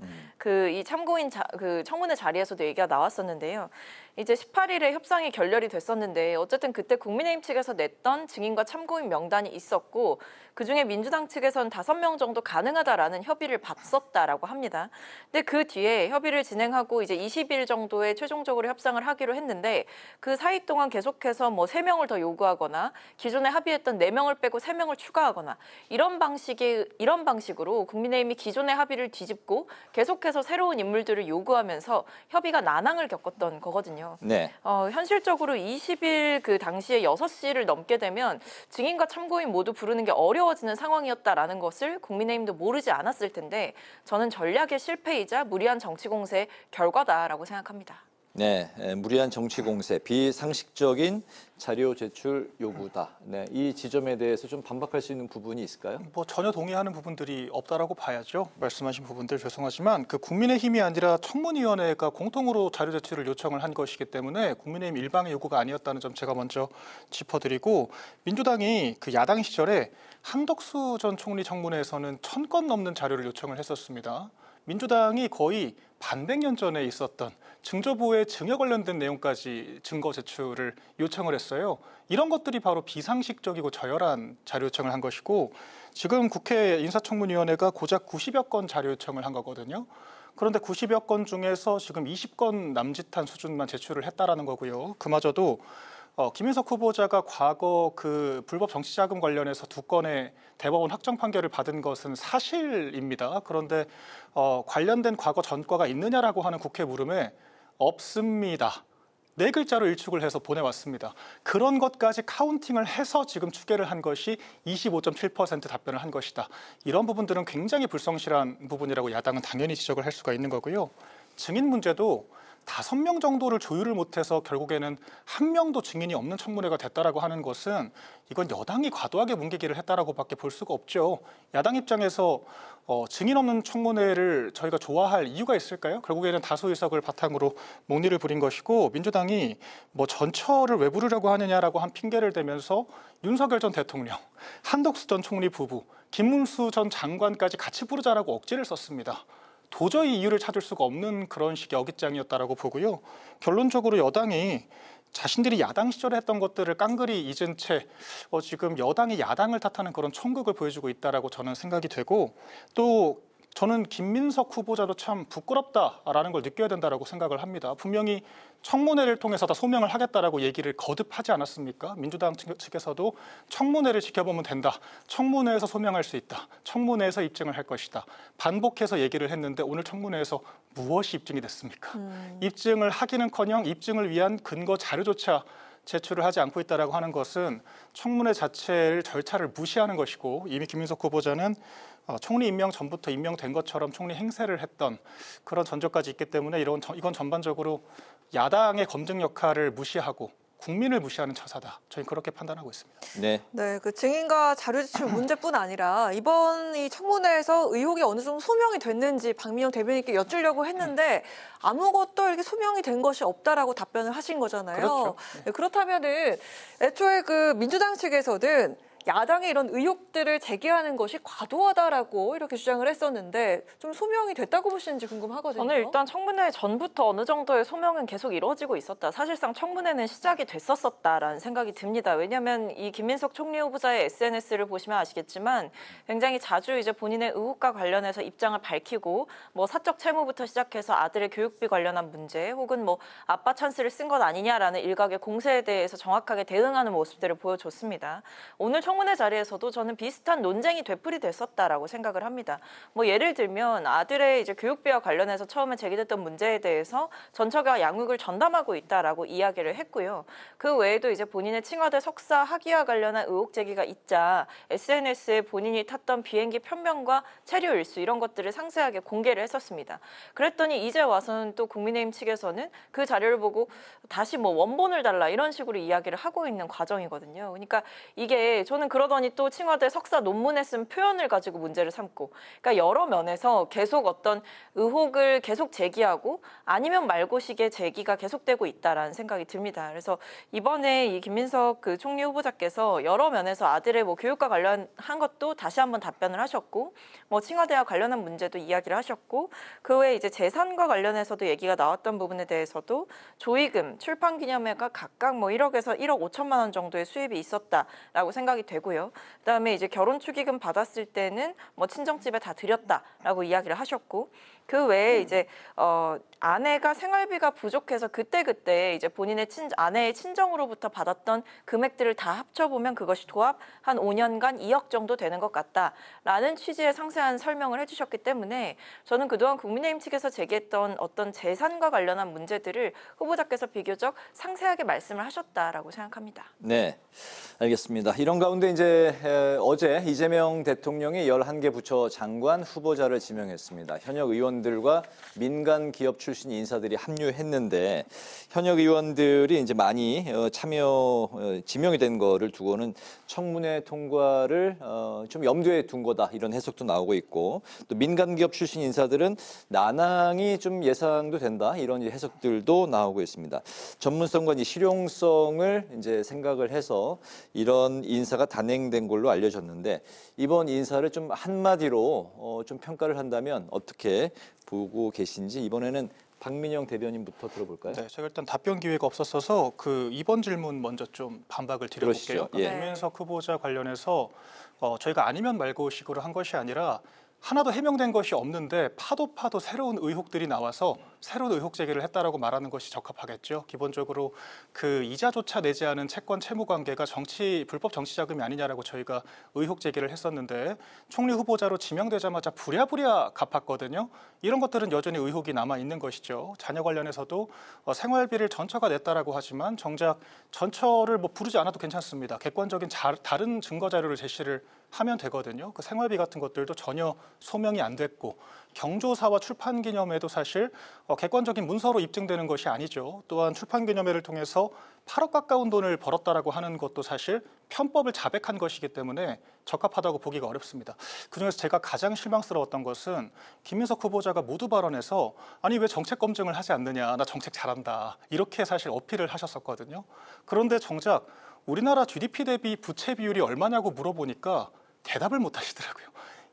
이 참고인 그 청문회 자리에서도 얘기가 나왔었는데요. 이제 18일에 협상이 결렬이 됐었는데 어쨌든 그때 국민의힘 측에서 냈던 증인과 참고인 명단이 있었고 그중에 민주당 측에서는 5명 정도 가능하다라는 협의를 봤었다라고 합니다. 근데 그 뒤에 협의를 진행하고 이제 20일 정도에 최종적으로 협상을 하기로 했는데 그 사이 동안 계속해서 3명을 더 요구하거나 기존에 합의했던 4명을 빼고 3명을 추가하거나 이런 방식으로 국민의힘이 기존의 합의를 뒤집고 계속해서 새로운 인물들을 요구하면서 협의가 난항을 겪었던 거거든요. 네. 현실적으로 20일 그 당시에 6시를 넘게 되면 증인과 참고인 모두 부르는 게 어려워지는 상황이었다라는 것을 국민의힘도 모르지 않았을 텐데 저는 전략의 실패이자 무리한 정치 공세의 결과다라고 생각합니다. 네, 무리한 정치 공세, 비상식적인 자료 제출 요구다. 네, 이 지점에 대해서 좀 반박할 수 있는 부분이 있을까요? 전혀 동의하는 부분들이 없다라고 봐야죠. 말씀하신 부분들 죄송하지만 그 국민의힘이 아니라 청문위원회가 공통으로 자료 제출을 요청을 한 것이기 때문에 국민의힘 일방의 요구가 아니었다는 점 제가 먼저 짚어드리고 민주당이 그 야당 시절에 한덕수 전 총리 청문회에서는 1000건 넘는 자료를 요청을 했었습니다. 민주당이 거의 반백년 전에 있었던 증조부의 증여 관련된 내용까지 증거 제출을 요청을 했어요. 이런 것들이 바로 비상식적이고 저열한 자료 요청을 한 것이고 지금 국회 인사청문위원회가 고작 90여 건 자료 요청을 한 거거든요. 그런데 90여 건 중에서 지금 20건 남짓한 수준만 제출을 했다라는 거고요. 그마저도 김민석 후보자가 과거 그 불법 정치자금 관련해서 2건의 대법원 확정 판결을 받은 것은 사실입니다. 그런데 관련된 과거 전과가 있느냐라고 하는 국회 물음에 없습니다. 4글자로 일축을 해서 보내왔습니다. 그런 것까지 카운팅을 해서 지금 추계를 한 것이 25.7% 답변을 한 것이다. 이런 부분들은 굉장히 불성실한 부분이라고 야당은 당연히 지적을 할 수가 있는 거고요. 증인 문제도 5명 정도를 조율을 못해서 결국에는 1명도 증인이 없는 청문회가 됐다라고 하는 것은 이건 여당이 과도하게 뭉개기를 했다라고밖에 볼 수가 없죠. 야당 입장에서 증인 없는 청문회를 저희가 좋아할 이유가 있을까요? 결국에는 다수 의석을 바탕으로 논의를 부린 것이고 민주당이 전처를 왜 부르려고 하느냐라고 한 핑계를 대면서 윤석열 전 대통령, 한덕수 전 총리 부부, 김문수 전 장관까지 같이 부르자라고 억지를 썼습니다. 도저히 이유를 찾을 수가 없는 그런 식의 어깃장이었다라고 보고요. 결론적으로 여당이 자신들이 야당 시절에 했던 것들을 깡그리 잊은 채 지금 여당이 야당을 탓하는 그런 천극을 보여주고 있다라고 저는 생각이 되고 또 저는 김민석 후보자도 참 부끄럽다라는 걸 느껴야 된다라고 생각을 합니다. 분명히 청문회를 통해서 다 소명을 하겠다라고 얘기를 거듭하지 않았습니까? 민주당 측에서도 청문회를 지켜보면 된다. 청문회에서 소명할 수 있다. 청문회에서 입증을 할 것이다. 반복해서 얘기를 했는데 오늘 청문회에서 무엇이 입증이 됐습니까? 입증을 하기는커녕 입증을 위한 근거 자료조차 제출을 하지 않고 있다라고 하는 것은 청문회 자체를 절차를 무시하는 것이고 이미 김민석 후보자는 총리 임명 전부터 임명된 것처럼 총리 행세를 했던 그런 전적까지 있기 때문에 이건 전반적으로 야당의 검증 역할을 무시하고 국민을 무시하는 처사다. 저희는 그렇게 판단하고 있습니다. 네. 네, 그 증인과 자료 제출 문제뿐 아니라 이번 이 청문회에서 의혹이 어느 정도 소명이 됐는지 박민영 대변인께 여쭈려고 했는데 아무것도 이렇게 소명이 된 것이 없다라고 답변을 하신 거잖아요. 그렇죠. 네, 그렇다면은 애초에 그 민주당 측에서는 야당의 이런 의혹들을 제기하는 것이 과도하다라고 이렇게 주장을 했었는데 좀 소명이 됐다고 보시는지 궁금하거든요. 저는 일단 청문회 전부터 어느 정도의 소명은 계속 이루어지고 있었다. 사실상 청문회는 시작이 됐었다라는 생각이 듭니다. 왜냐하면 이 김민석 총리 후보자의 SNS를 보시면 아시겠지만 굉장히 자주 이제 본인의 의혹과 관련해서 입장을 밝히고 뭐 사적 채무부터 시작해서 아들의 교육비 관련한 문제 혹은 뭐 아빠 찬스를 쓴 것 아니냐라는 일각의 공세에 대해서 정확하게 대응하는 모습들을 보여줬습니다. 오늘 청문회 자리에서도 저는 비슷한 논쟁이 되풀이됐었다라고 생각을 합니다. 뭐 예를 들면 아들의 이제 교육비와 관련해서 처음에 제기됐던 문제에 대해서 전처가 양육을 전담하고 있다라고 이야기를 했고요. 그 외에도 이제 본인의 칭화대 석사 학위와 관련한 의혹 제기가 있자 SNS에 본인이 탔던 비행기 편명과 체류 일수 이런 것들을 상세하게 공개를 했었습니다. 그랬더니 이제 와서는 또 국민의힘 측에서는 그 자료를 보고 다시 뭐 원본을 달라 이런 식으로 이야기를 하고 있는 과정이거든요. 그러니까 이게 저는 그러더니 또 칭화대 석사 논문에 쓴 표현을 가지고 문제를 삼고 그러니까 여러 면에서 계속 어떤 의혹을 계속 제기하고 아니면 말고식의 제기가 계속되고 있다라는 생각이 듭니다. 그래서 이번에 이 김민석 그 총리 후보자께서 여러 면에서 아들의 뭐 교육과 관련한 것도 다시 한번 답변을 하셨고 뭐 칭화대와 관련한 문제도 이야기를 하셨고 그 외에 이제 재산과 관련해서도 얘기가 나왔던 부분에 대해서도 조의금, 출판 기념회가 각각 뭐 1억에서 1억 5천만 원 정도의 수입이 있었다라고 생각이 되고요. 그다음에 이제 결혼 축의금 받았을 때는 뭐 친정집에 다 드렸다라고 이야기를 하셨고 그 외에 이제 아내가 생활비가 부족해서 그때 이제 본인의 아내의 친정으로부터 받았던 금액들을 다 합쳐보면 그것이 도합 한 5년간 2억 정도 되는 것 같다라는 취지의 상세한 설명을 해주셨기 때문에 저는 그동안 국민의힘 측에서 제기했던 어떤 재산과 관련한 문제들을 후보자께서 비교적 상세하게 말씀을 하셨다라고 생각합니다. 네, 알겠습니다. 이런 가운데 이제 어제 이재명 대통령이 11개 부처 장관 후보자를 지명했습니다. 현역 의원들과 민간 기업 출신 인사들이 합류했는데 현역 의원들이 이제 많이 지명이 된 거를 두고는 청문회 통과를 좀 염두에 둔 거다 이런 해석도 나오고 있고 또 민간 기업 출신 인사들은 난항이 좀 예상도 된다 이런 해석들도 나오고 있습니다. 전문성과 실용성을 이제 생각을 해서 이런 인사가 단행된 걸로 알려졌는데 이번 인사를 좀 한마디로 좀 평가를 한다면 어떻게 보고 계신지 이번에는 박민영 대변인부터 들어볼까요? 네, 제가 일단 답변 기회가 없었어서 그 이번 질문 먼저 좀 반박을 드려볼게요. 예. 김민석 후보자 관련해서 저희가 아니면 말고식으로 한 것이 아니라 하나도 해명된 것이 없는데 파도 새로운 의혹들이 나와서 새로운 의혹 제기를 했다라고 말하는 것이 적합하겠죠. 기본적으로 그 이자조차 내지 않은 채권 채무 관계가 불법 정치 자금이 아니냐라고 저희가 의혹 제기를 했었는데 총리 후보자로 지명되자마자 부랴부랴 갚았거든요. 이런 것들은 여전히 의혹이 남아 있는 것이죠. 자녀 관련해서도 생활비를 전처가 냈다라고 하지만 정작 전처를 뭐 부르지 않아도 괜찮습니다. 객관적인 다른 증거 자료를 제시를 하면 되거든요. 그 생활비 같은 것들도 전혀 소명이 안 됐고 경조사와 출판기념회도 사실 객관적인 문서로 입증되는 것이 아니죠. 또한 출판기념회를 통해서 8억 가까운 돈을 벌었다라고 하는 것도 사실 편법을 자백한 것이기 때문에 적합하다고 보기가 어렵습니다. 그중에서 제가 가장 실망스러웠던 것은 김민석 후보자가 모두 발언에서 아니 왜 정책 검증을 하지 않느냐, 나 정책 잘한다 이렇게 사실 어필을 하셨었거든요. 그런데 정작 우리나라 GDP 대비 부채 비율이 얼마냐고 물어보니까 대답을 못 하시더라고요.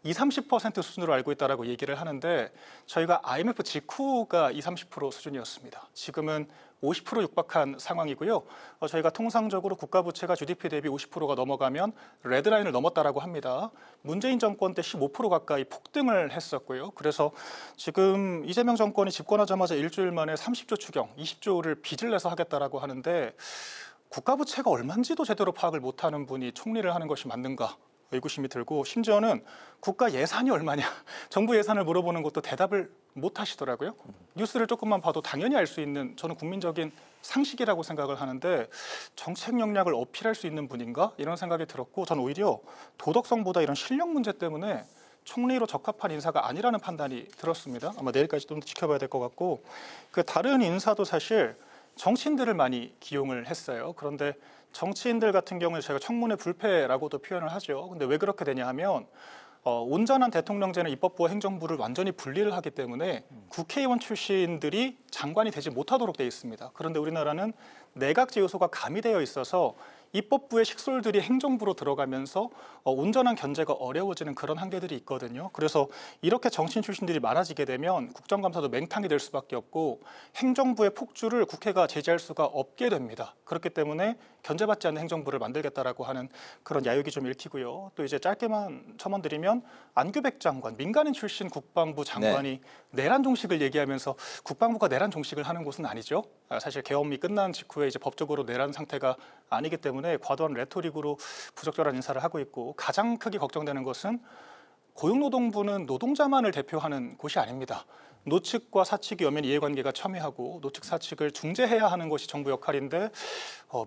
20-30% 수준으로 알고 있다라고 얘기를 하는데 저희가 IMF 직후가 20-30% 수준이었습니다. 지금은 50% 육박한 상황이고요. 저희가 통상적으로 국가 부채가 GDP 대비 50%가 넘어가면 레드라인을 넘었다라고 합니다. 문재인 정권 때 15% 가까이 폭등을 했었고요. 그래서 지금 이재명 정권이 집권하자마자 일주일 만에 30조 추경, 20조를 빚을 내서 하겠다라고 하는데 국가 부채가 얼마인지도 제대로 파악을 못하는 분이 총리를 하는 것이 맞는가? 의구심이 들고 심지어는 국가 예산이 얼마냐 정부 예산을 물어보는 것도 대답을 못 하시더라고요. 뉴스를 조금만 봐도 당연히 알 수 있는 저는 국민적인 상식이라고 생각을 하는데 정책 역량을 어필할 수 있는 분인가 이런 생각이 들었고 저는 오히려 도덕성보다 이런 실력 문제 때문에 총리로 적합한 인사가 아니라는 판단이 들었습니다. 아마 내일까지 좀 지켜봐야 될 것 같고 그 다른 인사도 사실 정치인들을 많이 기용을 했어요. 그런데 정치인들 같은 경우에 저희가 청문회 불패라고도 표현을 하죠. 근데 왜 그렇게 되냐 하면 온전한 대통령제는 입법부와 행정부를 완전히 분리를 하기 때문에 국회의원 출신들이 장관이 되지 못하도록 돼 있습니다. 그런데 우리나라는 내각제 요소가 가미되어 있어서 입법부의 식솔들이 행정부로 들어가면서 온전한 견제가 어려워지는 그런 한계들이 있거든요. 그래서 이렇게 정치인 출신들이 많아지게 되면 국정감사도 맹탕이 될 수밖에 없고 행정부의 폭주를 국회가 제지할 수가 없게 됩니다. 그렇기 때문에 견제받지 않는 행정부를 만들겠다라고 하는 그런 야욕이 좀 읽히고요. 또 이제 짧게만 첨언드리면 안규백 장관, 민간인 출신 국방부 장관이 내란 종식을 얘기하면서 국방부가 내란 종식을 하는 곳은 아니죠. 사실 계엄이 끝난 직후에 이제 법적으로 내란 상태가 아니기 때문에 과도한 레토릭으로 부적절한 인사를 하고 있고 가장 크게 걱정되는 것은 고용노동부는 노동자만을 대표하는 곳이 아닙니다. 노측과 사측이 엄연 이해관계가 첨예하고 노측 사측을 중재해야 하는 것이 정부 역할인데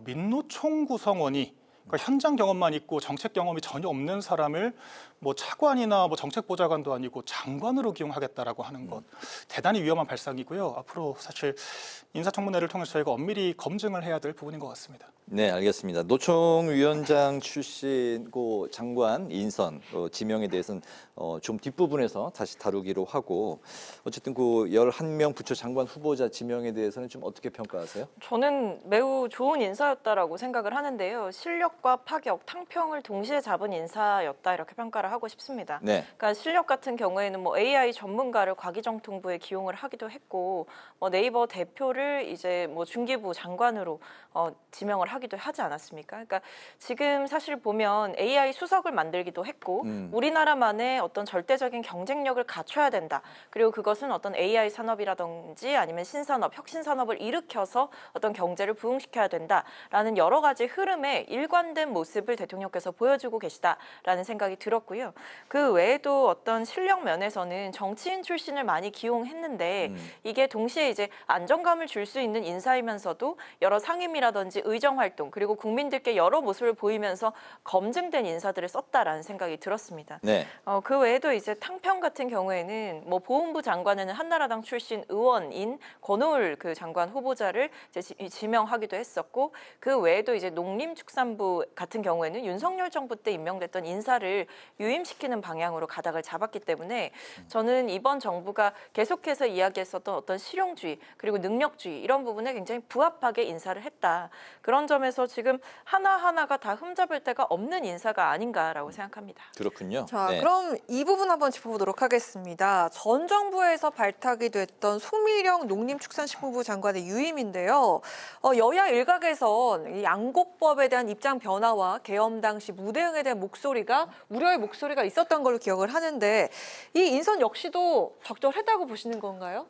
민노총 구성원이 그러니까 현장 경험만 있고 정책 경험이 전혀 없는 사람을 뭐 차관이나 뭐 정책보좌관도 아니고 장관으로 기용하겠다라고 하는 것 대단히 위험한 발상이고요. 앞으로 사실 인사청문회를 통해서 저희가 엄밀히 검증을 해야 될 부분인 것 같습니다. 네, 알겠습니다. 노총위원장 출신 고 장관 인선 지명에 대해서는 좀 뒷부분에서 다시 다루기로 하고 어쨌든 그 11명 부처 장관 후보자 지명에 대해서는 좀 어떻게 평가하세요? 저는 매우 좋은 인사였다라고 생각을 하는데요. 실력과 파격, 탕평을 동시에 잡은 인사였다 이렇게 평가를 하고 싶습니다. 네. 그러니까 실력 같은 경우에는 뭐 AI 전문가를 과기정통부에 기용을 하기도 했고 네이버 대표를 이제 뭐 중기부 장관으로 지명을 하기도 하지 않았습니까? 그러니까 지금 사실 보면 AI 수석을 만들기도 했고 우리나라만의 어떤 절대적인 경쟁력을 갖춰야 된다. 그리고 그것은 어떤 AI 산업이라든지 아니면 신산업, 혁신산업을 일으켜서 어떤 경제를 부흥시켜야 된다라는 여러 가지 흐름의 일관된 모습을 대통령께서 보여주고 계시다라는 생각이 들었고요. 그 외에도 어떤 실력 면에서는 정치인 출신을 많이 기용했는데 이게 동시에 이제 안정감을 줄 수 있는 인사이면서도 여러 상임이라든지 의정 활동 그리고 국민들께 여러 모습을 보이면서 검증된 인사들을 썼다라는 생각이 들었습니다. 네. 그 외에도 이제 탕평 같은 경우에는 뭐 보훈부 장관에는 한나라당 출신 의원인 권오을 그 장관 후보자를 이제 지명하기도 했었고 그 외에도 이제 농림축산부 같은 경우에는 윤석열 정부 때 임명됐던 인사를 유임시키는 방향으로 가닥을 잡았기 때문에 저는 이번 정부가 계속해서 이야기했었던 어떤 실용주의 그리고 능력주의 이런 부분에 굉장히 부합하게 인사를 했다. 그런 점에서 지금 하나하나가 다 흠잡을 데가 없는 인사가 아닌가라고 생각합니다. 그렇군요. 자, 네. 그럼 이 부분 한번 짚어보도록 하겠습니다. 전 정부에서 발탁이 됐던 송미령 농림축산식품부 장관의 유임인데요. 여야 일각에선 이 양곡법에 대한 입장 변화와 계엄 당시 무대응에 대한 목소리가 우려의 목소리가 있었던 걸로 기억을 하는데 이 인선 역시도 적절했다고 보시는 건가요?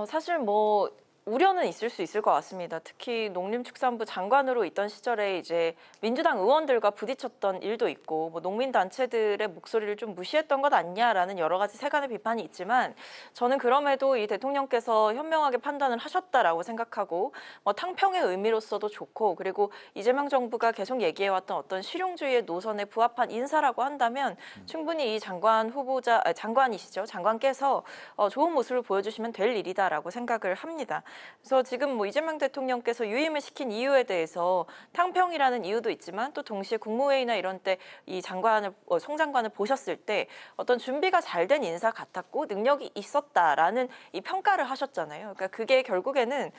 사실 뭐 우려는 있을 수 있을 것 같습니다. 특히 농림축산부 장관으로 있던 시절에 이제 민주당 의원들과 부딪혔던 일도 있고 뭐 농민단체들의 목소리를 좀 무시했던 것 아니냐라는 여러 가지 세간의 비판이 있지만 저는 그럼에도 이 대통령께서 현명하게 판단을 하셨다라고 생각하고 탕평의 의미로서도 좋고 그리고 이재명 정부가 계속 얘기해왔던 어떤 실용주의의 노선에 부합한 인사라고 한다면 충분히 이 장관이시죠. 장관께서 좋은 모습을 보여주시면 될 일이다라고 생각을 합니다. 그래서 지금 뭐 이재명 대통령께서 유임을 시킨 이유에 대해서 탕평이라는 이유도 있지만 또 동시에 국무회의나 이런 때 이 송 장관을 보셨을 때 어떤 준비가 잘 된 인사 같았고 능력이 있었다라는 이 평가를 하셨잖아요. 그러니까 그게 결국에는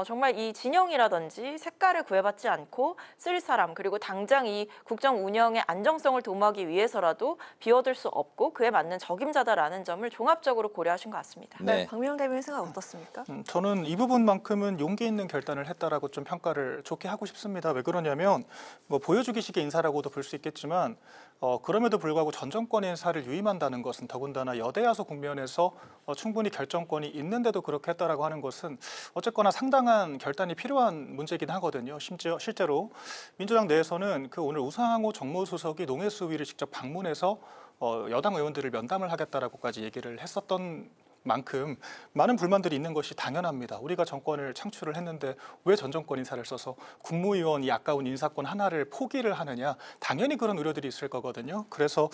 정말 이 진영이라든지 색깔을 구애받지 않고 쓸 사람 그리고 당장 이 국정 운영의 안정성을 도모하기 위해서라도 비워둘 수 없고 그에 맞는 적임자다라는 점을 종합적으로 고려하신 것 같습니다. 네. 박미영 대변인 생각 어떻습니까? 저는 이 부분만큼은 용기 있는 결단을 했다라고 좀 평가를 좋게 하고 싶습니다. 왜 그러냐면 뭐 보여주기식의 인사라고도 볼 수 있겠지만 그럼에도 불구하고 전 정권의 인사를 유임한다는 것은 더군다나 여대야소 국면에서 충분히 결정권이 있는데도 그렇게 했다라고 하는 것은 어쨌거나 상당한 결단이 필요한 문제이긴 하거든요. 실제로 민주당 내에서는 그 오늘 우상호 정무수석이 농해수위를 직접 방문해서 여당 의원들을 면담을 하겠다라고까지 얘기를 했었던 만큼 많은 불만들이 있는 것이 당연합니다. 우리가 정권을 창출을 했는데 왜 전 정권 인사를 써서 국무위원 이 아까운 인사권 하나를 포기를 하느냐, 당연히 그런 우려들이 있을 거거든요. 그래서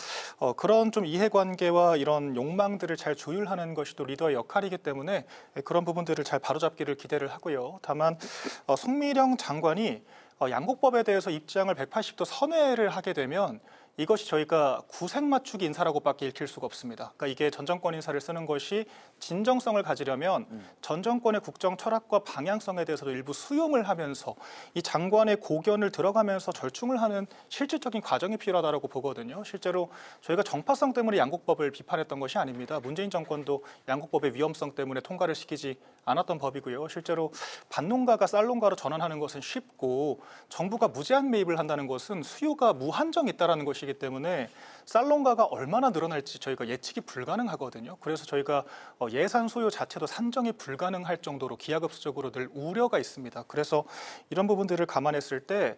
그런 좀 이해관계와 이런 욕망들을 잘 조율하는 것이 또 리더의 역할이기 때문에 그런 부분들을 잘 바로잡기를 기대를 하고요. 다만 송미령 장관이 양곡법에 대해서 입장을 180도 선회를 하게 되면 이것이 저희가 구색 맞추기 인사라고밖에 읽힐 수가 없습니다. 그러니까 이게 전 정권 인사를 쓰는 것이 진정성을 가지려면 전 정권의 국정 철학과 방향성에 대해서도 일부 수용을 하면서 이 장관의 고견을 들어가면서 절충을 하는 실질적인 과정이 필요하다고 보거든요. 실제로 저희가 정파성 때문에 양곡법을 비판했던 것이 아닙니다. 문재인 정권도 양곡법의 위험성 때문에 통과를 시키지 않았던 법이고요. 실제로 반농가가 쌀농가로 전환하는 것은 쉽고 정부가 무제한 매입을 한다는 것은 수요가 무한정 있다는 것이기 때문에 쌀농가가 얼마나 늘어날지 저희가 예측이 불가능하거든요. 그래서 저희가 예산 소요 자체도 산정이 불가능할 정도로 기하급수적으로 늘 우려가 있습니다. 그래서 이런 부분들을 감안했을 때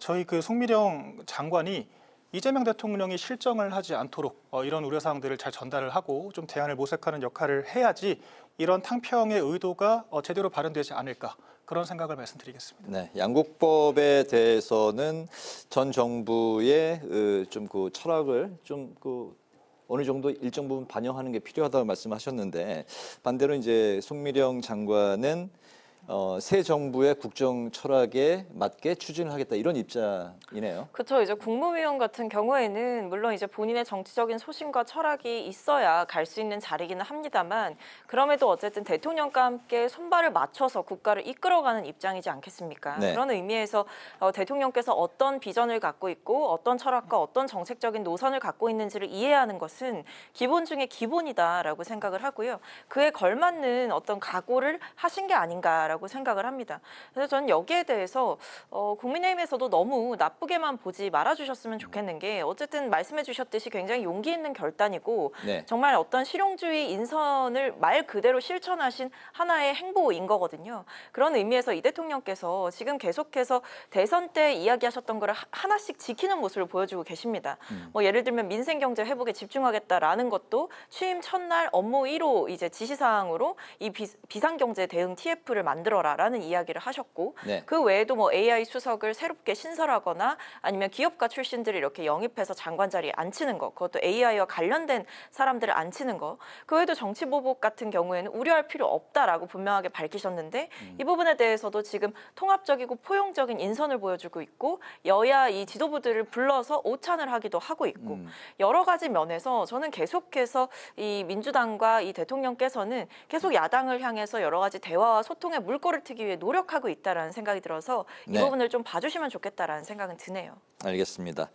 저희 그 송미령 장관이 이재명 대통령이 실정을 하지 않도록 이런 우려사항들을 잘 전달을 하고 좀 대안을 모색하는 역할을 해야지 이런 탕평의 의도가 제대로 발현되지 않을까, 그런 생각을 말씀드리겠습니다. 네, 양곡법에 대해서는 전 정부의 좀 그 철학을 좀 그 어느 정도 일정 부분 반영하는 게 필요하다고 말씀하셨는데, 반대로 이제 송미령 장관은 새 정부의 국정 철학에 맞게 추진을 하겠다, 이런 입장이네요. 그렇죠. 이제 국무위원 같은 경우에는 물론 이제 본인의 정치적인 소신과 철학이 있어야 갈 수 있는 자리기는 합니다만, 그럼에도 어쨌든 대통령과 함께 손발을 맞춰서 국가를 이끌어가는 입장이지 않겠습니까? 네. 그런 의미에서 대통령께서 어떤 비전을 갖고 있고 어떤 철학과 어떤 정책적인 노선을 갖고 있는지를 이해하는 것은 기본 중에 기본이다라고 생각을 하고요. 그에 걸맞는 어떤 각오를 하신 게 아닌가라고 생각을 합니다. 그래서 저는 여기에 대해서 국민의힘에서도 너무 나쁘게만 보지 말아주셨으면 좋겠는 게, 어쨌든 말씀해 주셨듯이 굉장히 용기 있는 결단이고 네. 정말 어떤 실용주의 인선을 말 그대로 실천하신 하나의 행보인 거거든요. 그런 의미에서 이 대통령께서 지금 계속해서 대선 때 이야기하셨던 거를 하나씩 지키는 모습을 보여주고 계십니다. 뭐 예를 들면 민생경제 회복에 집중하겠다라는 것도 취임 첫날 업무 1호 이제 지시사항으로 이 비상경제 대응 TF를 만들어라라는 이야기를 하셨고, 네. 그 외에도 뭐 AI 수석을 새롭게 신설하거나 아니면 기업가 출신들을 이렇게 영입해서 장관 자리에 앉히는 거, 그것도 AI와 관련된 사람들을 앉히는 거, 그 외에도 정치보복 같은 경우에는 우려할 필요 없다라고 분명하게 밝히셨는데, 이 부분에 대해서도 지금 통합적이고 포용적인 인선을 보여주고 있고, 여야 이 지도부들을 불러서 오찬을 하기도 하고 있고, 여러 가지 면에서 저는 계속해서 이 민주당과 이 대통령께서는 계속 야당을 향해서 여러 가지 대화와 소통의 물꼬를 트기 위해 노력하고 있다라는 생각이 들어서 이 네. 부분을 좀 봐주시면 좋겠다라는 생각은 드네요. 알겠습니다.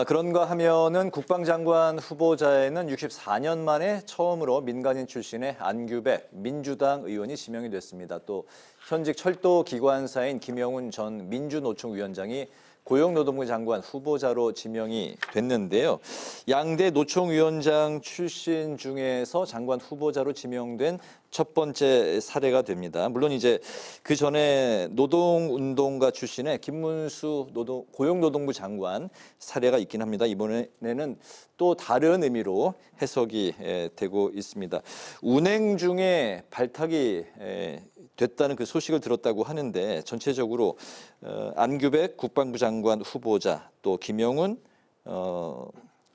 그런가 하면은 국방장관 후보자에는 64년 만에 처음으로 민간인 출신의 안규백 민주당 의원이 지명이 됐습니다. 또 현직 철도기관사인 김영훈 전 민주노총 위원장이 고용노동부 장관 후보자로 지명이 됐는데요. 양대 노총위원장 출신 중에서 장관 후보자로 지명된 첫 번째 사례가 됩니다. 물론 이제 그 전에 노동운동가 출신의 김문수 고용노동부 장관 사례가 있긴 합니다. 이번에는 또 다른 의미로 해석이 되고 있습니다. 운행 중에 발탁이 됐다는 그 소식을 들었다고 하는데, 전체적으로 안규백 국방부 장관 후보자, 또 김영훈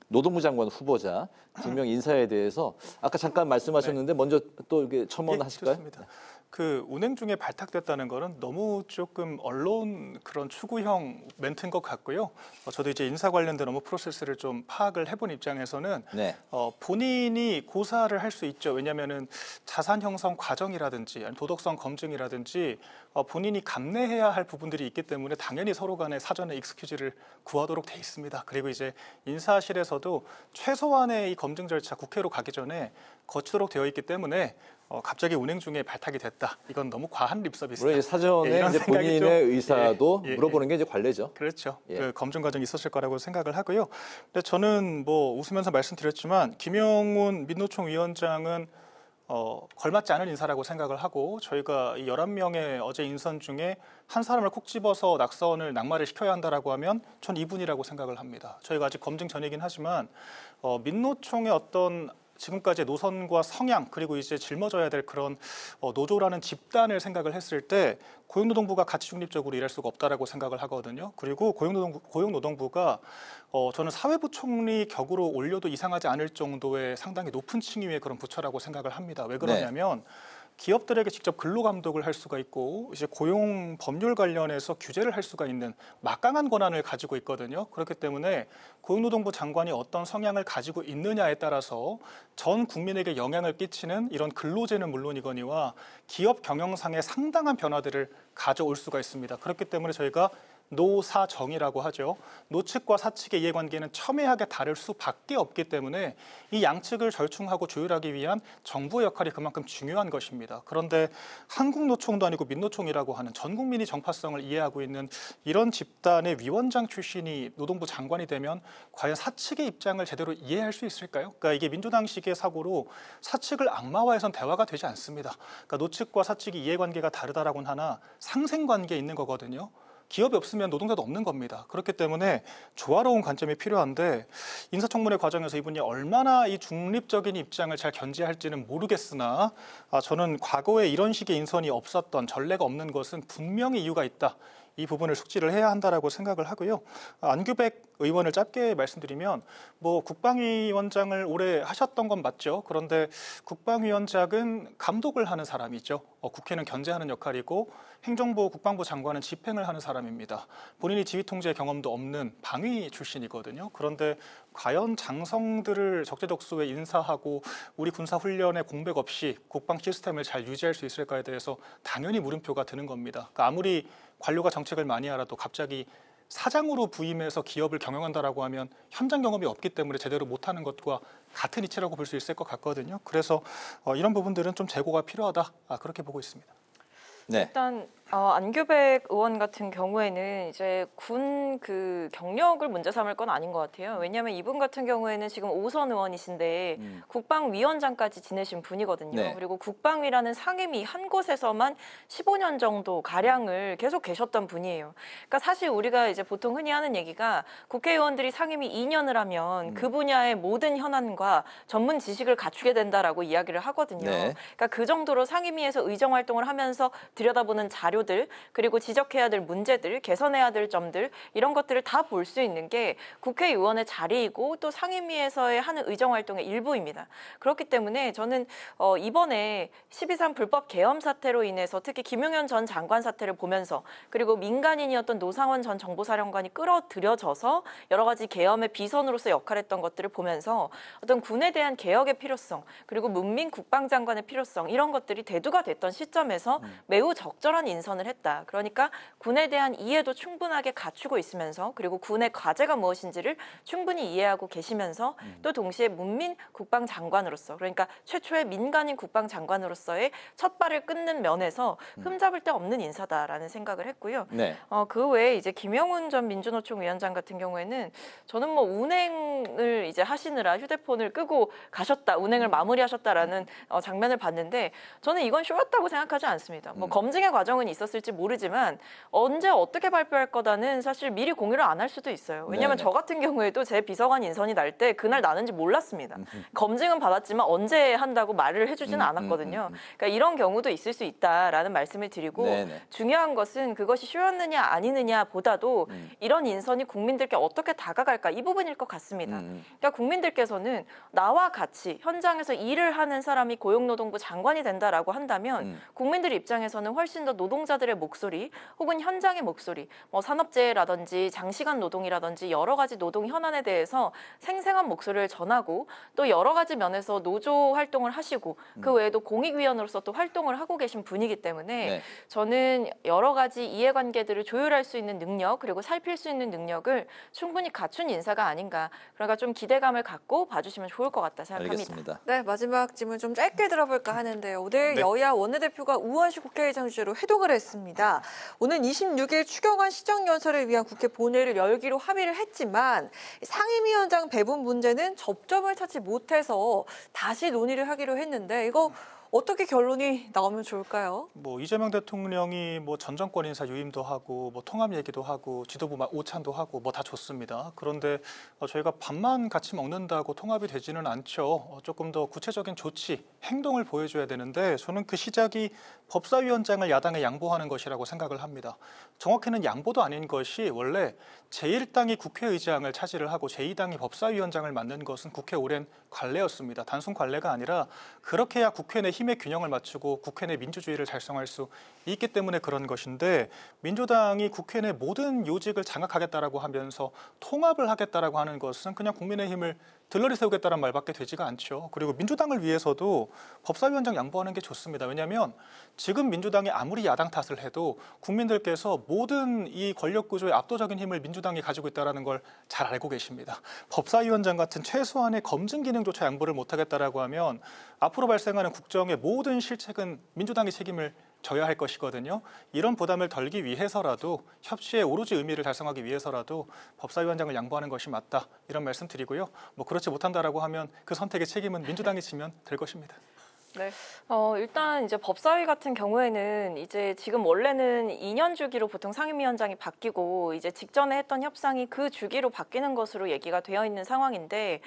노동부 장관 후보자 두 명 인사에 대해서 아까 잠깐 말씀하셨는데 먼저 또 이렇게 첨언하실까요? 좋습니다. 그 운행 중에 발탁됐다는 거는 너무 조금 언론 그런 추구형 멘트인 것 같고요. 저도 이제 인사 관련된 업무 프로세스를 좀 파악을 해본 입장에서는 네. 본인이 고사를 할 수 있죠. 왜냐하면은 자산 형성 과정이라든지 도덕성 검증이라든지 본인이 감내해야 할 부분들이 있기 때문에 당연히 서로 간에 사전에 익스큐즈를 구하도록 돼 있습니다. 그리고 이제 인사실에서도 최소한의 이 검증 절차 국회로 가기 전에 거치도록 되어 있기 때문에 갑자기 운행 중에 발탁이 됐다. 이건 너무 과한 립서비스다. 물론 사전에 이제 본인의 의사도 물어보는 게 이제 관례죠. 그렇죠. 그 검증 과정이 있었을 거라고 생각을 하고요. 근데 저는 뭐 웃으면서 말씀드렸지만 김영훈 민노총 위원장은 걸맞지 않은 인사라고 생각을 하고, 저희가 이 11명의 어제 인선 중에 한 사람을 콕 집어서 낙선을 낙마를 시켜야 한다라고 하면 전 이분이라고 생각을 합니다. 저희가 아직 검증 전이긴 하지만 민노총의 어떤 지금까지 노선과 성향 그리고 이제 짊어져야 될 그런 노조라는 집단을 생각을 했을 때 고용노동부가 가치 중립적으로 일할 수가 없다라고 생각을 하거든요. 그리고 고용노동부가 저는 사회부총리 격으로 올려도 이상하지 않을 정도의 상당히 높은 층위의 그런 부처라고 생각을 합니다. 왜 그러냐면 기업들에게 직접 근로 감독을 할 수가 있고 이제 고용 법률 관련해서 규제를 할 수가 있는 막강한 권한을 가지고 있거든요. 그렇기 때문에 고용노동부 장관이 어떤 성향을 가지고 있느냐에 따라서 전 국민에게 영향을 끼치는 이런 근로제는 물론이거니와 기업 경영상의 상당한 변화들을 가져올 수가 있습니다. 그렇기 때문에 저희가 노사정이라고 하죠. 노측과 사측의 이해관계는 첨예하게 다를 수밖에 없기 때문에 이 양측을 절충하고 조율하기 위한 정부의 역할이 그만큼 중요한 것입니다. 그런데 한국노총도 아니고 민노총이라고 하는 전 국민이 정파성을 이해하고 있는 이런 집단의 위원장 출신이 노동부 장관이 되면 과연 사측의 입장을 제대로 이해할 수 있을까요? 그러니까 이게 민주당식의 사고로 사측을 악마화해선 대화가 되지 않습니다. 그러니까 노측과 사측이 이해관계가 다르다라고는 하나 상생관계에 있는 거거든요. 기업이 없으면 노동자도 없는 겁니다. 그렇기 때문에 조화로운 관점이 필요한데 인사청문회 과정에서 이분이 얼마나 이 중립적인 입장을 잘 견지할지는 모르겠으나 저는 과거에 이런 식의 인선이 없었던 전례가 없는 것은 분명히 이유가 있다. 이 부분을 숙지를 해야 한다라고 생각을 하고요. 안규백 의원을 짧게 말씀드리면 국방위원장을 오래 하셨던 건 맞죠. 그런데 국방위원장은 감독을 하는 사람이죠. 국회는 견제하는 역할이고 행정부 국방부 장관은 집행을 하는 사람입니다. 본인이 지휘통제 경험도 없는 방위 출신이거든요. 그런데 과연 장성들을 적재적소에 인사하고 우리 군사훈련에 공백 없이 국방 시스템을 잘 유지할 수 있을까에 대해서 당연히 물음표가 드는 겁니다. 그러니까 아무리 관료가 정책을 많이 알아도 갑자기 사장으로 부임해서 기업을 경영한다라고 하면 현장 경험이 없기 때문에 제대로 못하는 것과 같은 이치라고 볼 수 있을 것 같거든요. 그래서 이런 부분들은 좀 재고가 필요하다 그렇게 보고 있습니다. 네. 일단 안규백 의원 같은 경우에는 이제 군 그 경력을 문제 삼을 건 아닌 것 같아요. 왜냐하면 이분 같은 경우에는 지금 5선 의원이신데 국방위원장까지 지내신 분이거든요. 네. 그리고 국방위라는 상임위 한 곳에서만 15년 정도 가량을 계속 계셨던 분이에요. 그러니까 사실 우리가 이제 보통 흔히 하는 얘기가 국회의원들이 상임위 2년을 하면 그 분야의 모든 현안과 전문 지식을 갖추게 된다라고 이야기를 하거든요. 네. 그러니까 그 정도로 상임위에서 의정 활동을 하면서 들여다보는 자료들 그리고 지적해야 될 문제들, 개선해야 될 점들 이런 것들을 다 볼 수 있는 게 국회의원의 자리이고 또 상임위에서의 하는 의정 활동의 일부입니다. 그렇기 때문에 저는 이번에 12.3 불법 계엄 사태로 인해서 특히 김용현 전 장관 사태를 보면서 그리고 민간인이었던 노상원 전 정보사령관이 끌어들여져서 여러 가지 계엄의 비선으로서 역할했던 것들을 보면서 어떤 군에 대한 개혁의 필요성 그리고 문민 국방장관의 필요성 이런 것들이 대두가 됐던 시점에서 매우 적절한 인선을 했다. 그러니까 군에 대한 이해도 충분하게 갖추고 있으면서 그리고 군의 과제가 무엇인지를 충분히 이해하고 계시면서 또 동시에 문민 국방장관으로서 그러니까 최초의 민간인 국방장관으로서의 첫 발을 끊는 면에서 흠잡을 데 없는 인사다라는 생각을 했고요. 네. 그 외에 이제 김영훈 전 민주노총 위원장 같은 경우에는 저는 운행을 이제 하시느라 휴대폰을 끄고 가셨다, 운행을 마무리하셨다라는 장면을 봤는데 저는 이건 쇼였다고 생각하지 않습니다. 검증의 과정은 있었을지 모르지만 언제 어떻게 발표할 거다는 사실 미리 공유를 안 할 수도 있어요. 왜냐하면 네네. 저 같은 경우에도 제 비서관 인선이 날 때 그날 나는지 몰랐습니다. 검증은 받았지만 언제 한다고 말을 해주지는 않았거든요. 그러니까 이런 경우도 있을 수 있다라는 말씀을 드리고 네네. 중요한 것은 그것이 쇼였느냐 아니느냐 보다도 이런 인선이 국민들께 어떻게 다가갈까 이 부분일 것 같습니다. 그러니까 국민들께서는 나와 같이 현장에서 일을 하는 사람이 고용노동부 장관이 된다라고 한다면 국민들 입장에서는 훨씬 더 노동자들의 목소리 혹은 현장의 목소리 산업재해라든지 장시간 노동이라든지 여러 가지 노동 현안에 대해서 생생한 목소리를 전하고 또 여러 가지 면에서 노조 활동을 하시고 그 외에도 공익위원으로서 또 활동을 하고 계신 분이기 때문에 네. 저는 여러 가지 이해관계들을 조율할 수 있는 능력 그리고 살필 수 있는 능력을 충분히 갖춘 인사가 아닌가. 그러니까 좀 기대감을 갖고 봐주시면 좋을 것 같다 생각합니다. 알겠습니다. 네, 마지막 질문 좀 짧게 들어볼까 하는데요. 오늘 여야 원내대표가 우원식 국회의장 주재로 회동을 했습니다. 오늘 26일 추경안 시정연설을 위한 국회 본회의를 열기로 합의를 했지만 상임위원장 배분 문제는 접점을 찾지 못해서 다시 논의를 하기로 했는데 이거 어떻게 결론이 나오면 좋을까요? 이재명 대통령이 전 정권 인사 유임도 하고 통합 얘기도 하고 지도부 오찬도 하고 다 좋습니다. 그런데 저희가 밥만 같이 먹는다고 통합이 되지는 않죠. 조금 더 구체적인 조치, 행동을 보여줘야 되는데 저는 그 시작이 법사위원장을 야당에 양보하는 것이라고 생각을 합니다. 정확히는 양보도 아닌 것이 원래 제1당이 국회의장을 차지를 하고 제2당이 법사위원장을 맡는 것은 국회 오랜 관례였습니다. 단순 관례가 아니라 그렇게 해야 국회 내 힘의 균형을 맞추고 국회 내 민주주의를 달성할 수 있기 때문에 그런 것인데 민주당이 국회 내 모든 요직을 장악하겠다라고 하면서 통합을 하겠다라고 하는 것은 그냥 국민의힘을 들러리 세우겠다는 말밖에 되지가 않죠. 그리고 민주당을 위해서도 법사위원장 양보하는 게 좋습니다. 왜냐하면 지금 민주당이 아무리 야당 탓을 해도 국민들께서 모든 이 권력 구조의 압도적인 힘을 민주당이 가지고 있다는 걸 잘 알고 계십니다. 법사위원장 같은 최소한의 검증 기능조차 양보를 못하겠다라고 하면 앞으로 발생하는 국정의 모든 실책은 민주당이 책임을 져야 할 것이거든요. 이런 부담을 덜기 위해서라도 협치의 오로지 의미를 달성하기 위해서라도 법사위원장을 양보하는 것이 맞다. 이런 말씀 드리고요. 그렇지 못한다라고 하면 그 선택의 책임은 민주당이 지면 될 것입니다. 네. 일단 이제 법사위 같은 경우에는 이제 지금 원래는 2년 주기로 보통 상임위원장이 바뀌고 이제 직전에 했던 협상이 그 주기로 바뀌는 것으로 얘기가 되어 있는 상황인데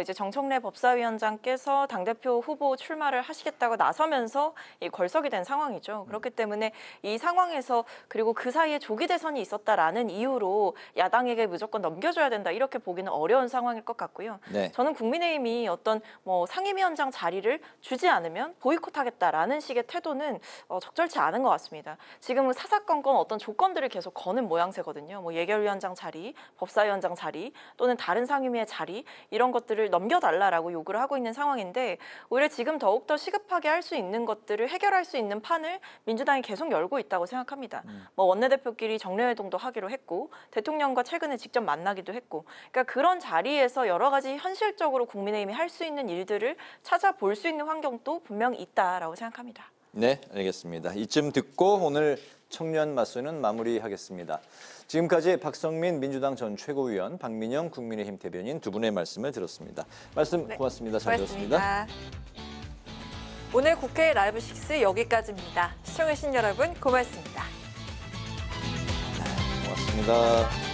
이제 정청래 법사위원장께서 당대표 후보 출마를 하시겠다고 나서면서 걸석이 된 상황이죠. 그렇기 때문에 이 상황에서 그리고 그 사이에 조기 대선이 있었다라는 이유로 야당에게 무조건 넘겨줘야 된다 이렇게 보기는 어려운 상황일 것 같고요. 네. 저는 국민의힘이 어떤 상임위원장 자리를 주지 않으면 보이콧하겠다라는 식의 태도는 적절치 않은 것 같습니다. 지금은 사사건건 어떤 조건들을 계속 거는 모양새거든요. 예결위원장 자리, 법사위원장 자리 또는 다른 상임위의 자리 이런 것들을 넘겨달라라고 요구를 하고 있는 상황인데 오히려 지금 더욱더 시급하게 할 수 있는 것들을 해결할 수 있는 판을 민주당이 계속 열고 있다고 생각합니다. 원내대표끼리 정례회동도 하기로 했고 대통령과 최근에 직접 만나기도 했고 그러니까 그런 자리에서 여러 가지 현실적으로 국민의힘이 할 수 있는 일들을 찾아볼 수 있는 환경도 분명히 있다라고 생각합니다. 네, 알겠습니다. 이쯤 듣고 오늘 청년 맞서는 마무리하겠습니다. 지금까지 박성민 민주당 전 최고위원, 박민영 국민의힘 대변인 두 분의 말씀을 들었습니다. 말씀 고맙습니다. 잘 들었습니다. 오늘 국회 라이브 6 여기까지입니다. 시청해주신 여러분 고맙습니다. 고맙습니다.